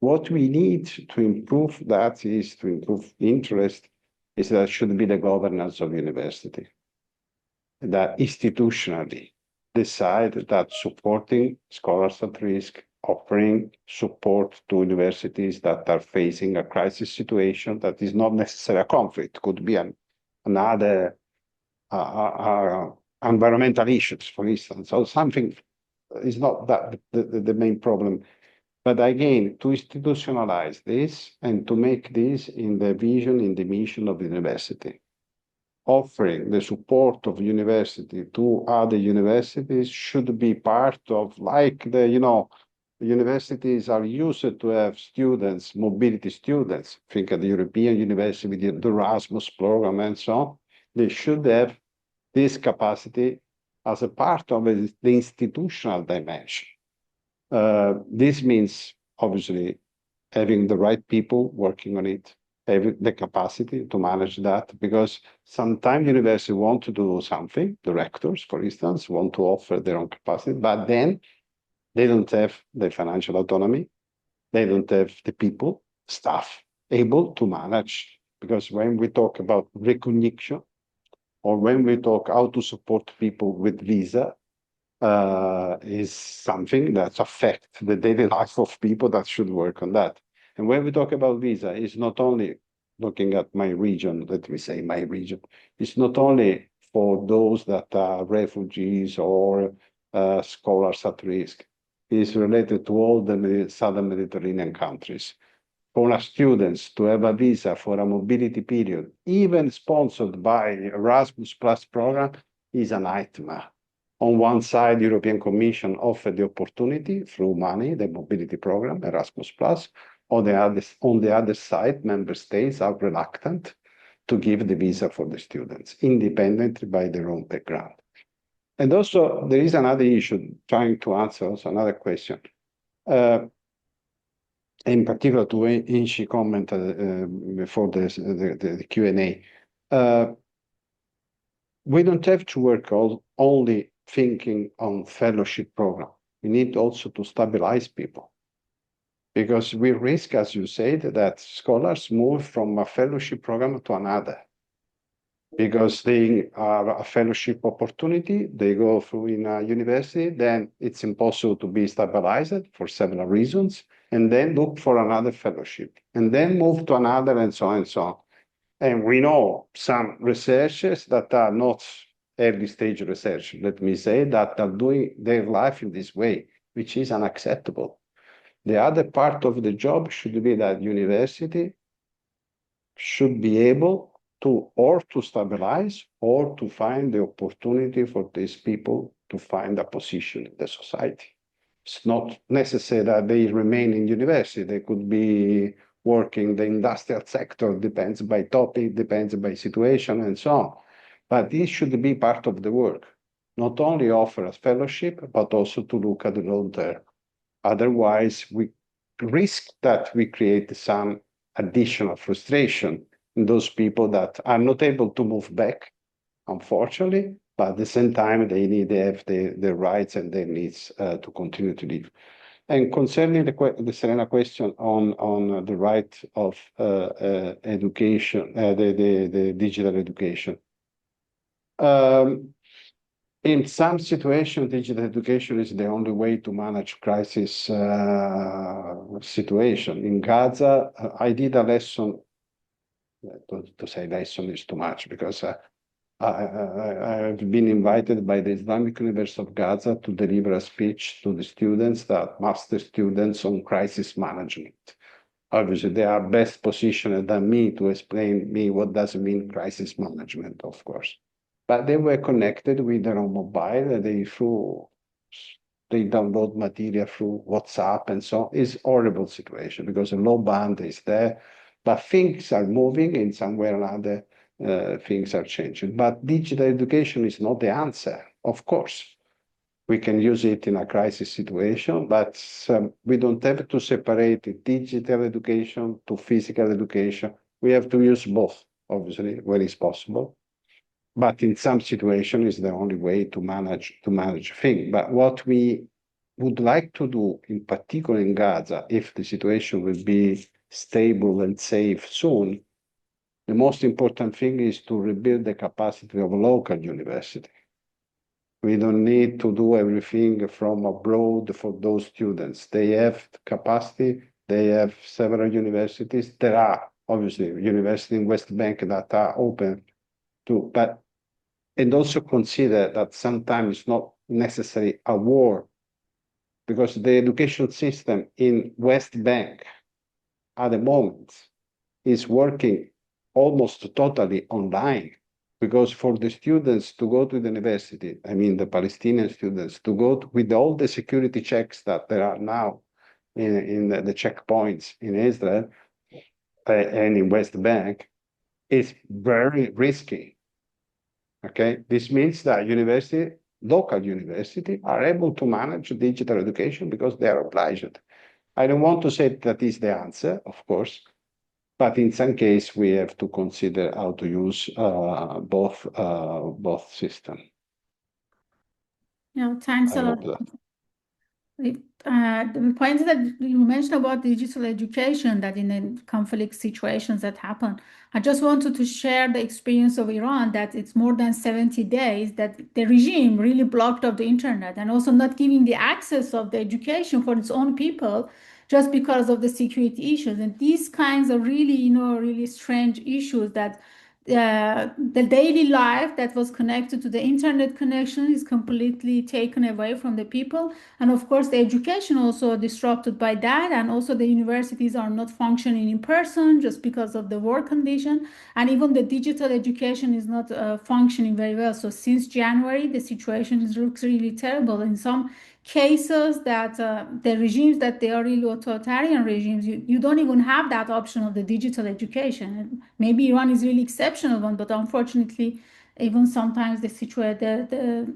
What we need to improve that is to improve interest, is that should be the governance of university. That institutionally decide that supporting scholars at risk, offering support to universities that are facing a crisis situation that is not necessarily a conflict, could be another environmental issues, for instance, or something is not that the main problem. But again, to institutionalize this and to make this in the vision, in the mission of the university, offering the support of university to other universities should be part of, like the, universities are used to have students, mobility students. Think of the European University, the Erasmus program and so on. They should have this capacity as a part of the institutional dimension. This means, obviously, having the right people working on it, having the capacity to manage that, because sometimes universities want to do something, the rectors, for instance, want to offer their own capacity, but then they don't have the financial autonomy, they don't have the people, staff, able to manage. Because when we talk about recognition, or when we talk how to support people with visa, is something that affects the daily life of people that should work on that. And when we talk about visa, it's not only looking at my region, let me say my region, it's not only for those that are refugees or scholars at risk. It's related to all the southern Mediterranean countries. For our students to have a visa for a mobility period, even sponsored by Erasmus Plus program, is a nightmare. On one side, European Commission offered the opportunity through money, the mobility program, Erasmus Plus. On the other side, member states are reluctant to give the visa for the students, independently by their own background. And also, there is another issue, trying to answer also another question. In particular, to Inshi commented before the Q&A. We don't have to work only thinking on fellowship program. We need also to stabilize people. Because we risk, as you said, that scholars move from a fellowship program to another. Because they are a fellowship opportunity, they go through in a university, then it's impossible to be stabilized for several reasons, and then look for another fellowship, and then move to another, and so on and so on. And we know some researchers that are not early stage research, let me say, that are doing their life in this way, which is unacceptable. The other part of the job should be that university should be able to stabilize or to find the opportunity for these people to find a position in the society. It's not necessary that they remain in university. They could be working the industrial sector, depends by topic, depends by situation and so on. But this should be part of the work, not only offer a fellowship, but also to look at the long term. Otherwise, we risk that we create some additional frustration in those people that are not able to move back, unfortunately, but at the same time, they have the rights and their needs to continue to live. And concerning the Serena question on the right of education, the digital education. In some situations, digital education is the only way to manage crisis situation. In Gaza, I did a lesson, to say lesson is too much, because I've been invited by the Islamic University of Gaza to deliver a speech to the students, that master students on crisis management. Obviously, they are best positioned than me to explain me what does it mean crisis management, of course. But they were connected with their own mobile. They download material through WhatsApp and so on. It's a horrible situation because a low band is there, but things are moving in some way or another. things are changing. But digital education is not the answer, of course. We can use it in a crisis situation, but we don't have to separate digital education to physical education. We have to use both, obviously, where it's possible. But in some situations, it's the only way to manage things. But what we would like to do, in particular in Gaza, if the situation will be stable and safe soon, the most important thing is to rebuild the capacity of local university. We don't need to do everything from abroad for those students. They have capacity. They have several universities. There are obviously universities in West Bank that are open to, but and also consider that sometimes it's not necessarily a war, because the education system in West Bank at the moment is working almost totally online, because for the students to go to the university, I mean the Palestinian students, to go with all the security checks that there are now in the checkpoints in Israel and in West Bank, is very risky. Okay, this means that local university are able to manage digital education because they are obliged. I don't want to say that is the answer, of course, but in some case we have to consider how to use both systems. Yeah, thanks I a lot. hope that. The point that you mentioned about digital education, that in the conflict situations that happen, I just wanted to share the experience of Iran, that it's more than 70 days that the regime really blocked off the internet and also not giving the access of the education for its own people just because of the security issues. And these kinds of really, really strange issues that the daily life that was connected to the internet connection is completely taken away from the people. And of course, the education also disrupted by that. And also the universities are not functioning in person just because of the work condition. And even the digital education is not functioning very well. So since January, the situation looks really terrible. In some cases that the regimes that they are really authoritarian regimes, you don't even have that option of the digital education. Maybe Iran is really exceptional one, but unfortunately even sometimes the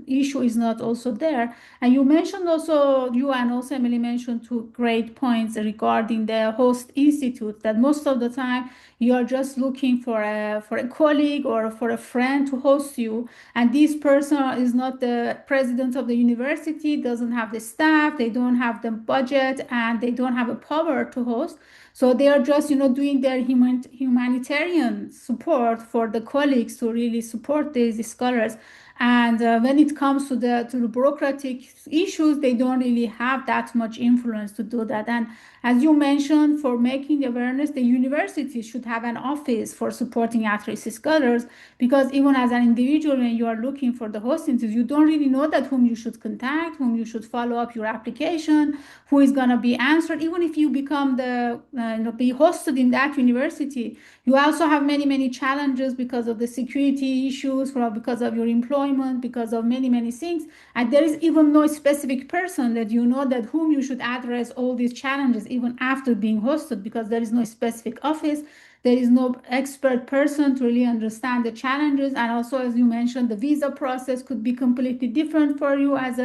issue is not also there. And you mentioned also, you and also Emily mentioned two great points regarding the host institute, that most of the time you are just looking for a colleague or for a friend to host you, and this person is not the president of the university, doesn't have the staff, they don't have the budget, and they don't have a power to host. So they are just, doing their humanitarian support for the colleagues to really support these scholars. And when it comes to the bureaucratic issues, they don't really have that much influence to do that. And as you mentioned, for making awareness, the university should have an office for supporting at-risk scholars, because even as an individual, when you are looking for the host institute, you don't really know that whom you should contact, whom you should follow up your application, who is going to be answered. Even if you become be hosted in that university, you also have many challenges because of the security issues, because of your employment, because of many things. And there is even no specific person that that whom you should address all these challenges even after being hosted, because there is no specific office. There is no expert person to really understand the challenges. And also, as you mentioned, the visa process could be completely different for you as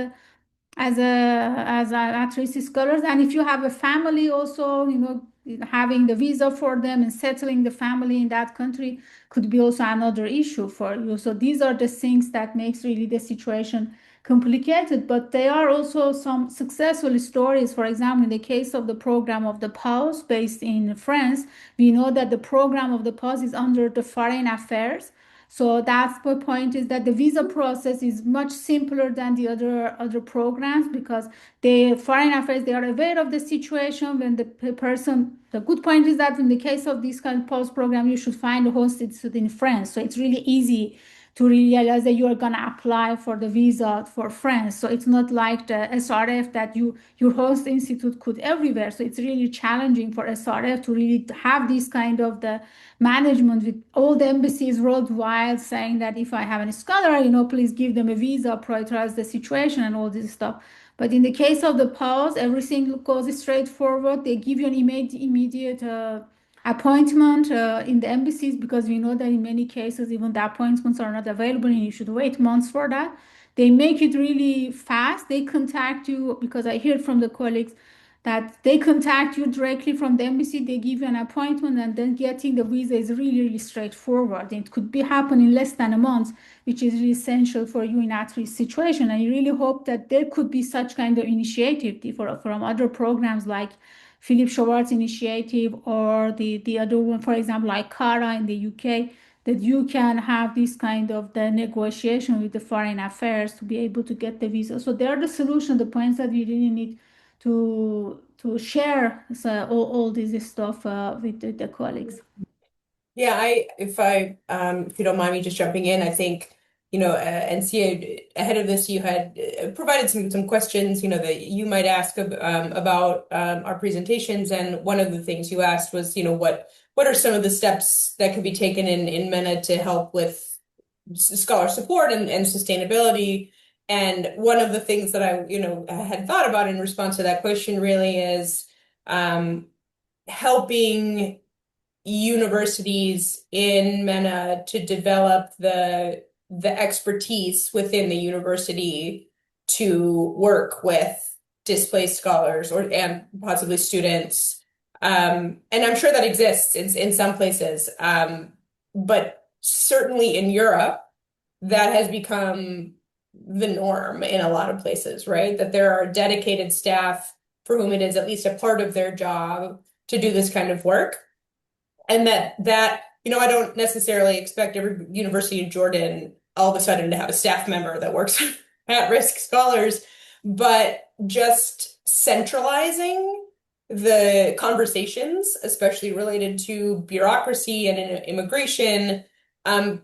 at-risk scholars. And if you have a family also, having the visa for them and settling the family in that country could be also another issue for you. So these are the things that makes really the situation complicated. But there are also some successful stories. For example, in the case of the program of the PAUS based in France, we know that the program of the PAUS is under the foreign affairs. So that's the point, is that the visa process is much simpler than the other programs, because the foreign affairs, they are aware of the situation when the person. The good point is that in the case of this kind of post program, you should find a host institute in France. So it's really easy to realize that you are going to apply for the visa for France. So it's not like the SRF that your host institute could everywhere. So it's really challenging for SRF to really have this kind of the management with all the embassies worldwide saying that if I have a scholar, please give them a visa, prioritize the situation and all this stuff. But in the case of the PAUS, everything goes straightforward. They give you an immediate appointment in the embassies, because we know that in many cases even the appointments are not available and you should wait months for that. They make it really fast. They contact you, because I heard from the colleagues that they contact you directly from the embassy, they give you an appointment, and then getting the visa is really, really straightforward. It could be happen in less than a month, which is really essential for you in at-risk situation. And I really hope that there could be such kind of initiative from other programs like Philip Schwartz initiative, or the other one, for example, like CARA in the UK, that you can have this kind of the negotiation with the foreign affairs to be able to get the visa. So there are the solution, the points that we really need to share, so all this stuff with the colleagues. Yeah, if you don't mind me just jumping in, I think, NCA, ahead of this, you had provided some questions, that you might ask about our presentations. And one of the things you asked was, what are some of the steps that could be taken in MENA to help with scholar support and sustainability? And one of the things that I had thought about in response to that question really is helping universities in MENA to develop the expertise within the university to work with displaced scholars and possibly students. And I'm sure that exists in some places. But certainly in Europe, that has become the norm in a lot of places, right? That there are dedicated staff for whom it is at least a part of their job to do this kind of work. And that I don't necessarily expect every university in Jordan all of a sudden to have a staff member that works at-risk scholars, but just centralizing the conversations, especially related to bureaucracy and immigration,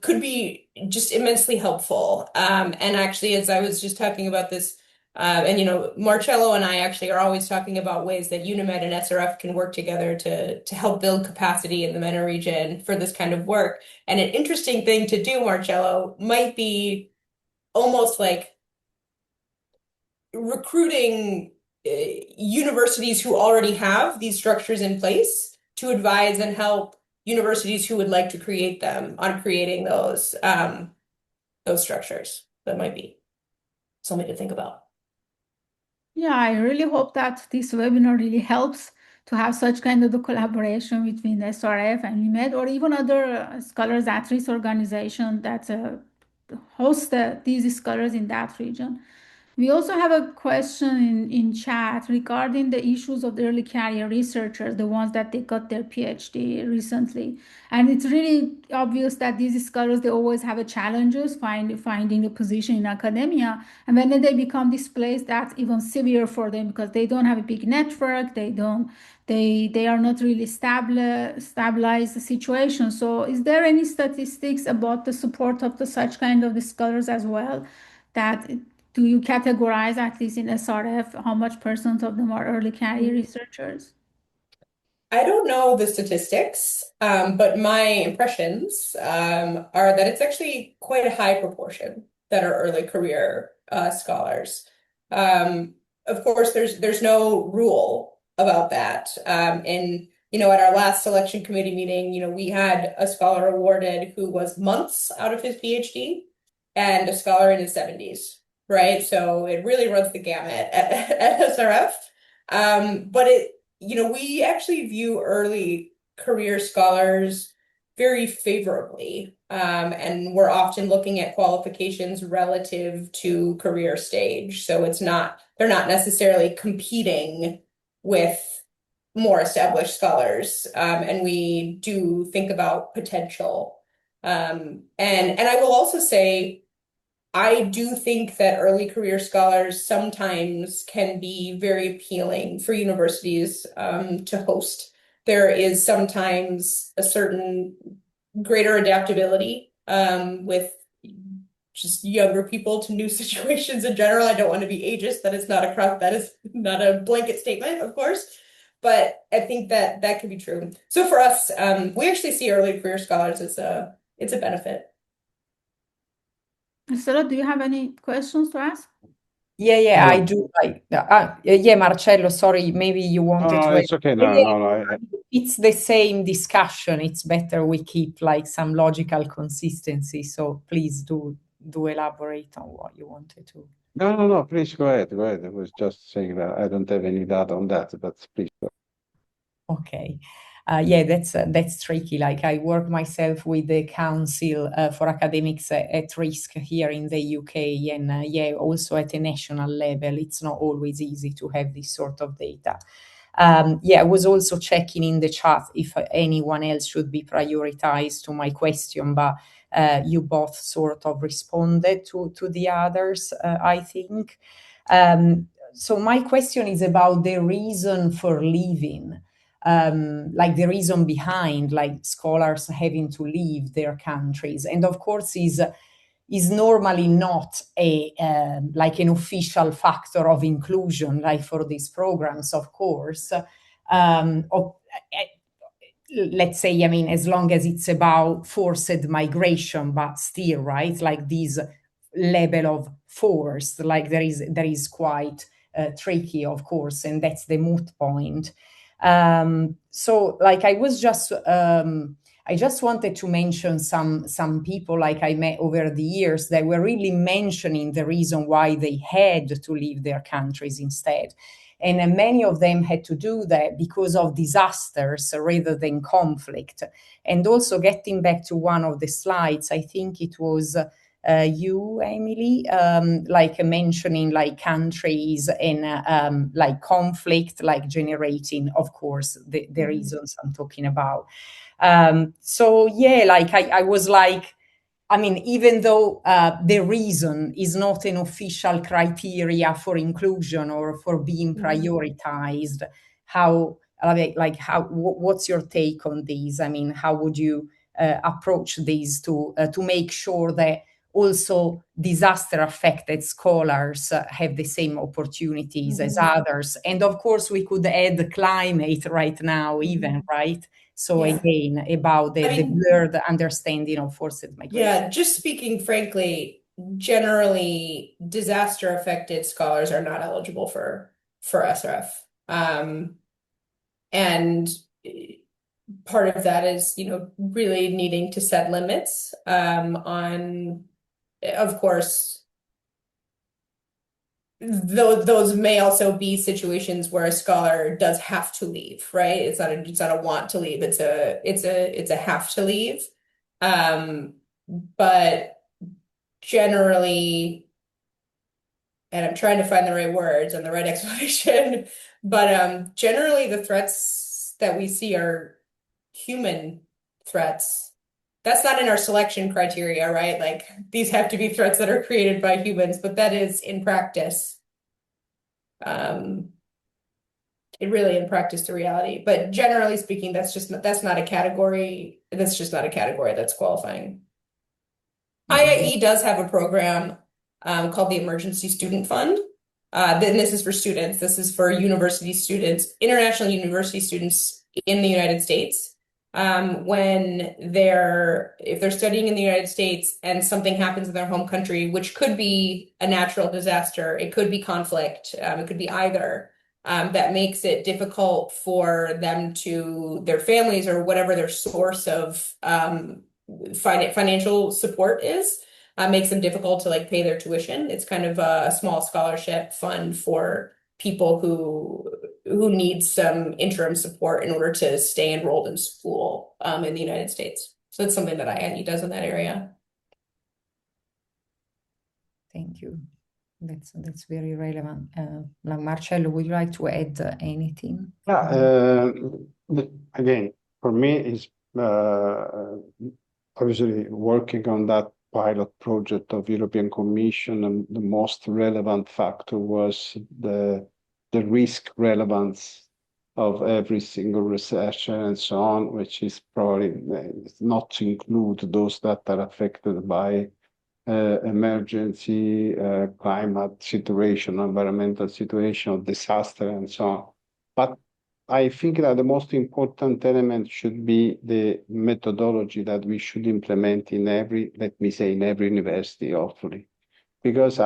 could be just immensely helpful. And actually, as I was just talking about this, and Marcello and I actually are always talking about ways that UNIMED and SRF can work together to help build capacity in the MENA region for this kind of work. And an interesting thing to do, Marcello, might be almost like recruiting universities who already have these structures in place to advise and help universities who would like to create them on creating those structures. That might be something to think about. Yeah, I really hope that this webinar really helps to have such kind of the collaboration between SRF and UMED, or even other scholars at-risk organization that host these scholars in that region. We also have a question in chat regarding the issues of the early career researchers, the ones that they got their PhD recently. And it's really obvious that these scholars, they always have a challenges finding a position in academia. And when they become displaced, that's even severe for them, because they don't have a big network, they are not really stabilized situation. So is there any statistics about the support of such kind of the scholars as well? That do you categorize, at least in SRF, how much % of them are early career researchers? I don't know the statistics, but my impressions are that it's actually quite a high proportion that are early career scholars. Of course, there's no rule about that. And at our last selection committee meeting, we had a scholar awarded who was months out of his PhD and a scholar in his 70s, right? So it really runs the gamut at SRF. But we actually view early career scholars very favorably. And we're often looking at qualifications relative to career stage. So they're not necessarily competing with more established scholars. And we do think about potential. And I will also say, I do think that early career scholars sometimes can be very appealing for universities to host. There is sometimes a certain greater adaptability with just younger people to new situations in general. I don't want to be ageist. That is not a blanket statement, of course, but I think that could be true. So for us, we actually see early career scholars as it's a benefit. Marcello, do you have any questions to ask? Yeah, No. I do. Yeah, Marcello, sorry, maybe you wanted No, to. it's okay. Yeah, No, yeah, no, no. it's the same discussion. It's better we keep like some logical consistency. So please do elaborate on what you wanted to. No, please go ahead. Go ahead. I was just saying that I don't have any data on that, but please go. Okay. Yeah, that's tricky. Like I work myself with the Council for Academics at Risk here in the UK, and yeah, also at a national level, it's not always easy to have this sort of data. Yeah, I was also checking in the chat if anyone else should be prioritized to my question, but you both sort of responded to the others, I think. So my question is about the reason for leaving. Like the reason behind like scholars having to leave their countries, and of course is normally not a like an official factor of inclusion, like for these programs, of course. Let's say, I mean, as long as it's about forced migration, but still, right? Like this level of force, like there is quite tricky, of course, and that's the moot point. So like I just wanted to mention some people like I met over the years that were really mentioning the reason why they had to leave their countries instead. And many of them had to do that because of disasters rather than conflict. And also getting back to one of the slides, I think it was you, Emily, like mentioning like countries and like conflict, like generating, of course, the reasons I'm talking about. So yeah, like I was like, I mean, even though the reason is not an official criteria for inclusion or for being prioritized, how what's your take on these? I mean, how would you approach these to make sure that also disaster affected scholars have the same opportunities as others? And of course, we could add climate right now, even, right? So Yeah. again, about the blurred understanding of forced migration. Yeah, just speaking frankly, generally disaster affected scholars are not eligible for SRF. And part of that is, really needing to set limits on, of course, those may also be situations where a scholar does have to leave, right? It's not a want to leave. It's a have to leave. But generally, and I'm trying to find the right words and the right explanation, but generally the threats that we see are human threats. That's not in our selection criteria, right? Like these have to be threats that are created by humans, but that is in practice. It really in practice the reality. But generally speaking, that's not a category. That's just not a category that's qualifying. IIE does have a program called the Emergency Student Fund. Then this is for students. This is for university students, international university students in the United States. If they're studying in the United States and something happens in their home country, which could be a natural disaster, it could be conflict, it could be either, that makes it difficult for their families or whatever their source of financial support is, makes them difficult to like pay their tuition. It's kind of a small scholarship fund for people who need some interim support in order to stay enrolled in school in the United States. So that's something that IIE does in that area. Thank you. That's very relevant. Marcello, would you like to add anything? Yeah, again, for me, it's obviously working on that pilot project of European Commission, and the most relevant factor was the risk relevance of every single researcher and so on, which is probably not to include those that are affected by emergency, climate situation, environmental situation, disaster, and so on. But I think that the most important element should be the methodology that we should implement in every university, hopefully. Because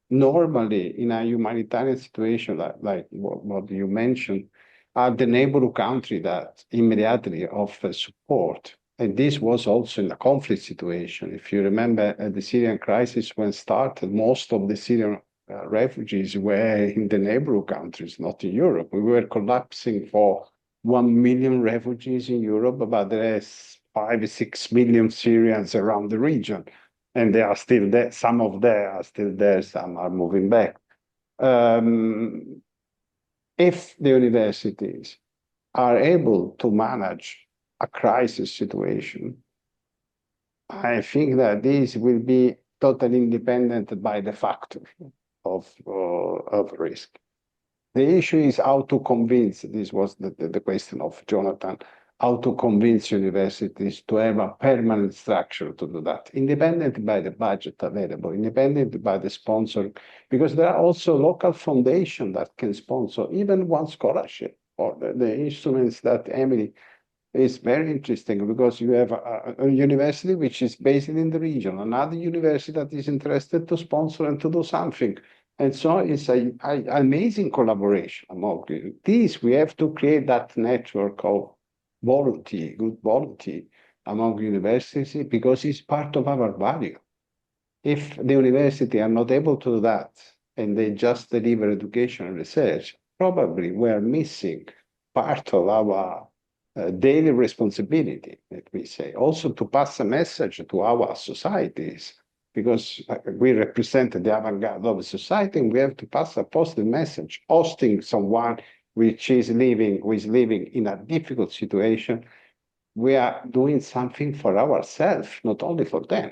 normally in a humanitarian situation like what you mentioned, are the neighboring country that immediately offer support. And this was also in a conflict situation. If you remember the Syrian crisis when started, most of the Syrian refugees were in the neighboring countries, not in Europe. We were collapsing for 1 million refugees in Europe, but there is 5 or 6 million Syrians around the region. And they are still there. Some of them are still there, some are moving back. If the universities are able to manage a crisis situation, I think that this will be totally independent by the factor of risk. The issue is how to convince, this was the question of Jonathan, how to convince universities to have a permanent structure to do that, independent by the budget available, independent by the sponsor, because there are also local foundations that can sponsor even one scholarship, or the instruments that Emily is very interesting, because you have a university which is based in the region, another university that is interested to sponsor and to do something. And so it's an amazing collaboration among these. We have to create that network of volunteer, good volunteer among universities, because it's part of our value. If the university are not able to do that and they just deliver education and research, probably we're missing part of our daily responsibility, let me say, also to pass a message to our societies, because we represent the avant-garde of society, and we have to pass a positive message. Hosting someone who is living in a difficult situation, we are doing something for ourselves, not only for them.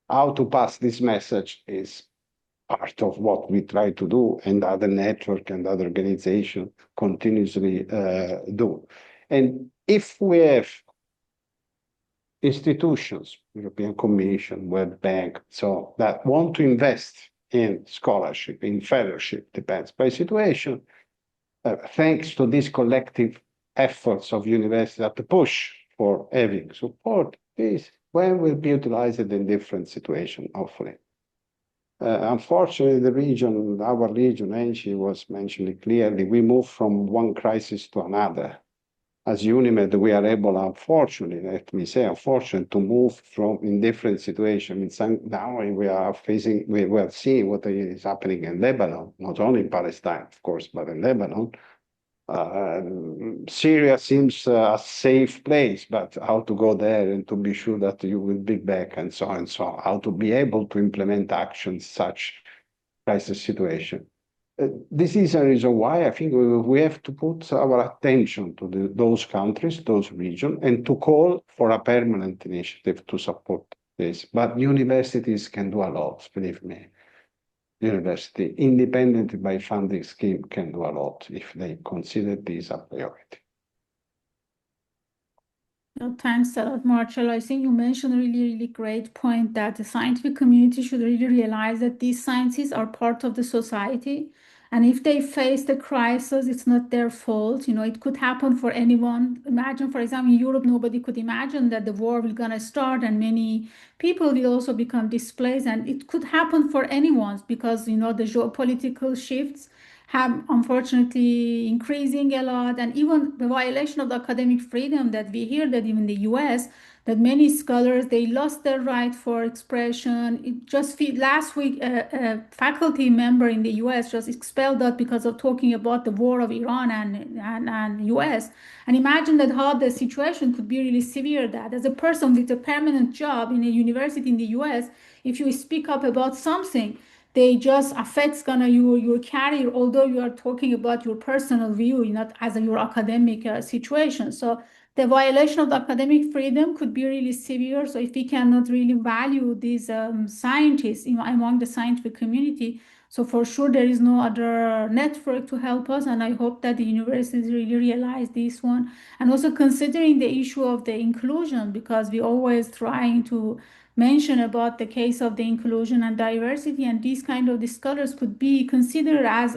How to pass this message is part of what we try to do, and other network and other organizations continuously do. And if we have institutions, European Commission, World Bank, so that want to invest in scholarship, in fellowship, depends by situation, thanks to these collective efforts of universities that push for having support, this when will be utilized in different situations, hopefully. Unfortunately, our region, Angie was mentioning clearly, we move from one crisis to another. As UNIMED, we are able, unfortunately, let me say, unfortunately, to move from in different situations. Now we are seeing what is happening in Lebanon, not only in Palestine, of course, but in Lebanon. Syria seems a safe place, but how to go there and to be sure that you will be back, and so on and so on, how to be able to implement actions such crisis situation. This is a reason why I think we have to put our attention to those countries, those regions, and to call for a permanent initiative to support this. But universities can do a lot, believe me. University, independent by funding scheme, can do a lot if they consider this a priority. Well, thanks a lot, Marcello. I think you mentioned a really, really great point that the scientific community should really realize that these scientists are part of the society. And if they face the crisis, it's not their fault. It could happen for anyone. Imagine, for example, in Europe, nobody could imagine that the war will gonna start and many people will also become displaced. And it could happen for anyone because, the geopolitical shifts have unfortunately increasing a lot, and even the violation of the academic freedom that we hear that even in the US, that many scholars, they lost their right for expression. It just last week a faculty member in the US just expelled that because of talking about the war of Iran and US. And imagine that how the situation could be really severe, that as a person with a permanent job in a university in the US, if you speak up about something, they just affects your career, although you are talking about your personal view, not as your academic situation. So the violation of the academic freedom could be really severe. So if we cannot really value these scientists among the scientific community, so for sure there is no other network to help us. And I hope that the universities really realize this one. And also considering the issue of the inclusion, because we always trying to mention about the case of the inclusion and diversity, and these kind of scholars could be considered as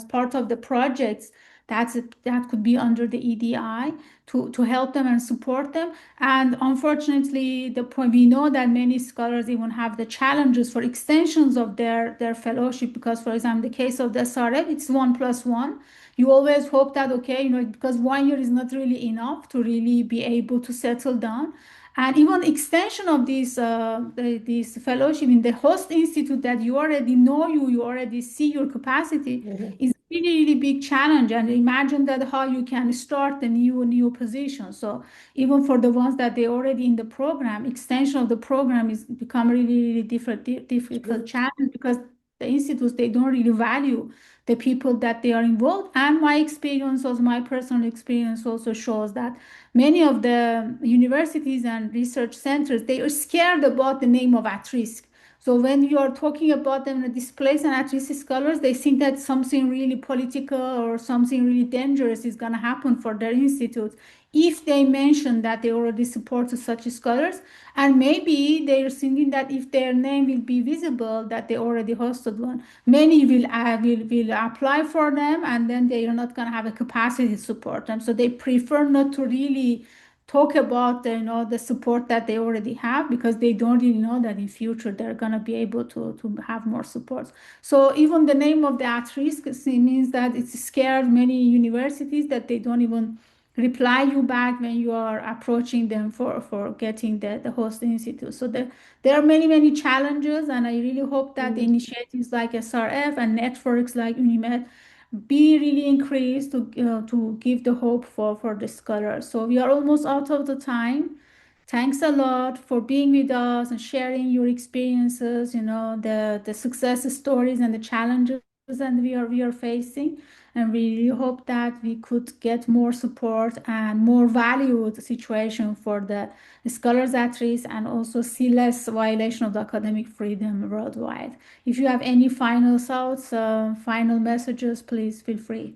part of the projects that could be under the EDI to help them and support them. And unfortunately, the point we know that many scholars even have the challenges for extensions of their fellowship, because, for example, the case of the SRF, it's 1+1. You always hope that, okay, because 1 year is not really enough to really be able to settle down. And even extension of this fellowship in the host institute that you already know, you already see your capacity, is really, really big challenge. And imagine that how you can start a new position. So even for the ones that they already in the program, extension of the program is become really, really difficult challenge, because the institutes, they don't really value the people that they are involved. And my experience, also my personal experience, also shows that many of the universities and research centers, they are scared about the name of at risk. So when you are talking about them, the displaced and at-risk scholars, they think that something really political or something really dangerous is going to happen for their institutes if they mention that they already support such scholars. And maybe they're thinking that if their name will be visible, that they already hosted one. Many will apply for them, and then they are not going to have a capacity to support them. So they prefer not to really talk about the support that they already have, because they don't really know that in future they're going to be able to have more support. So even the name of the at-risk means that it scares many universities, that they don't even reply you back when you are approaching them for getting the host institute. So there are many challenges, and I really hope that the initiatives like SRF and networks like UNIMED be really increased to give the hope for the scholars. So we are almost out of the time. Thanks a lot for being with us and sharing your experiences, the success stories and the challenges that we are facing. And we really hope that we could get more support and more valued situation for the scholars at risk, and also see less violation of the academic freedom worldwide. If you have any final thoughts, final messages, please feel free.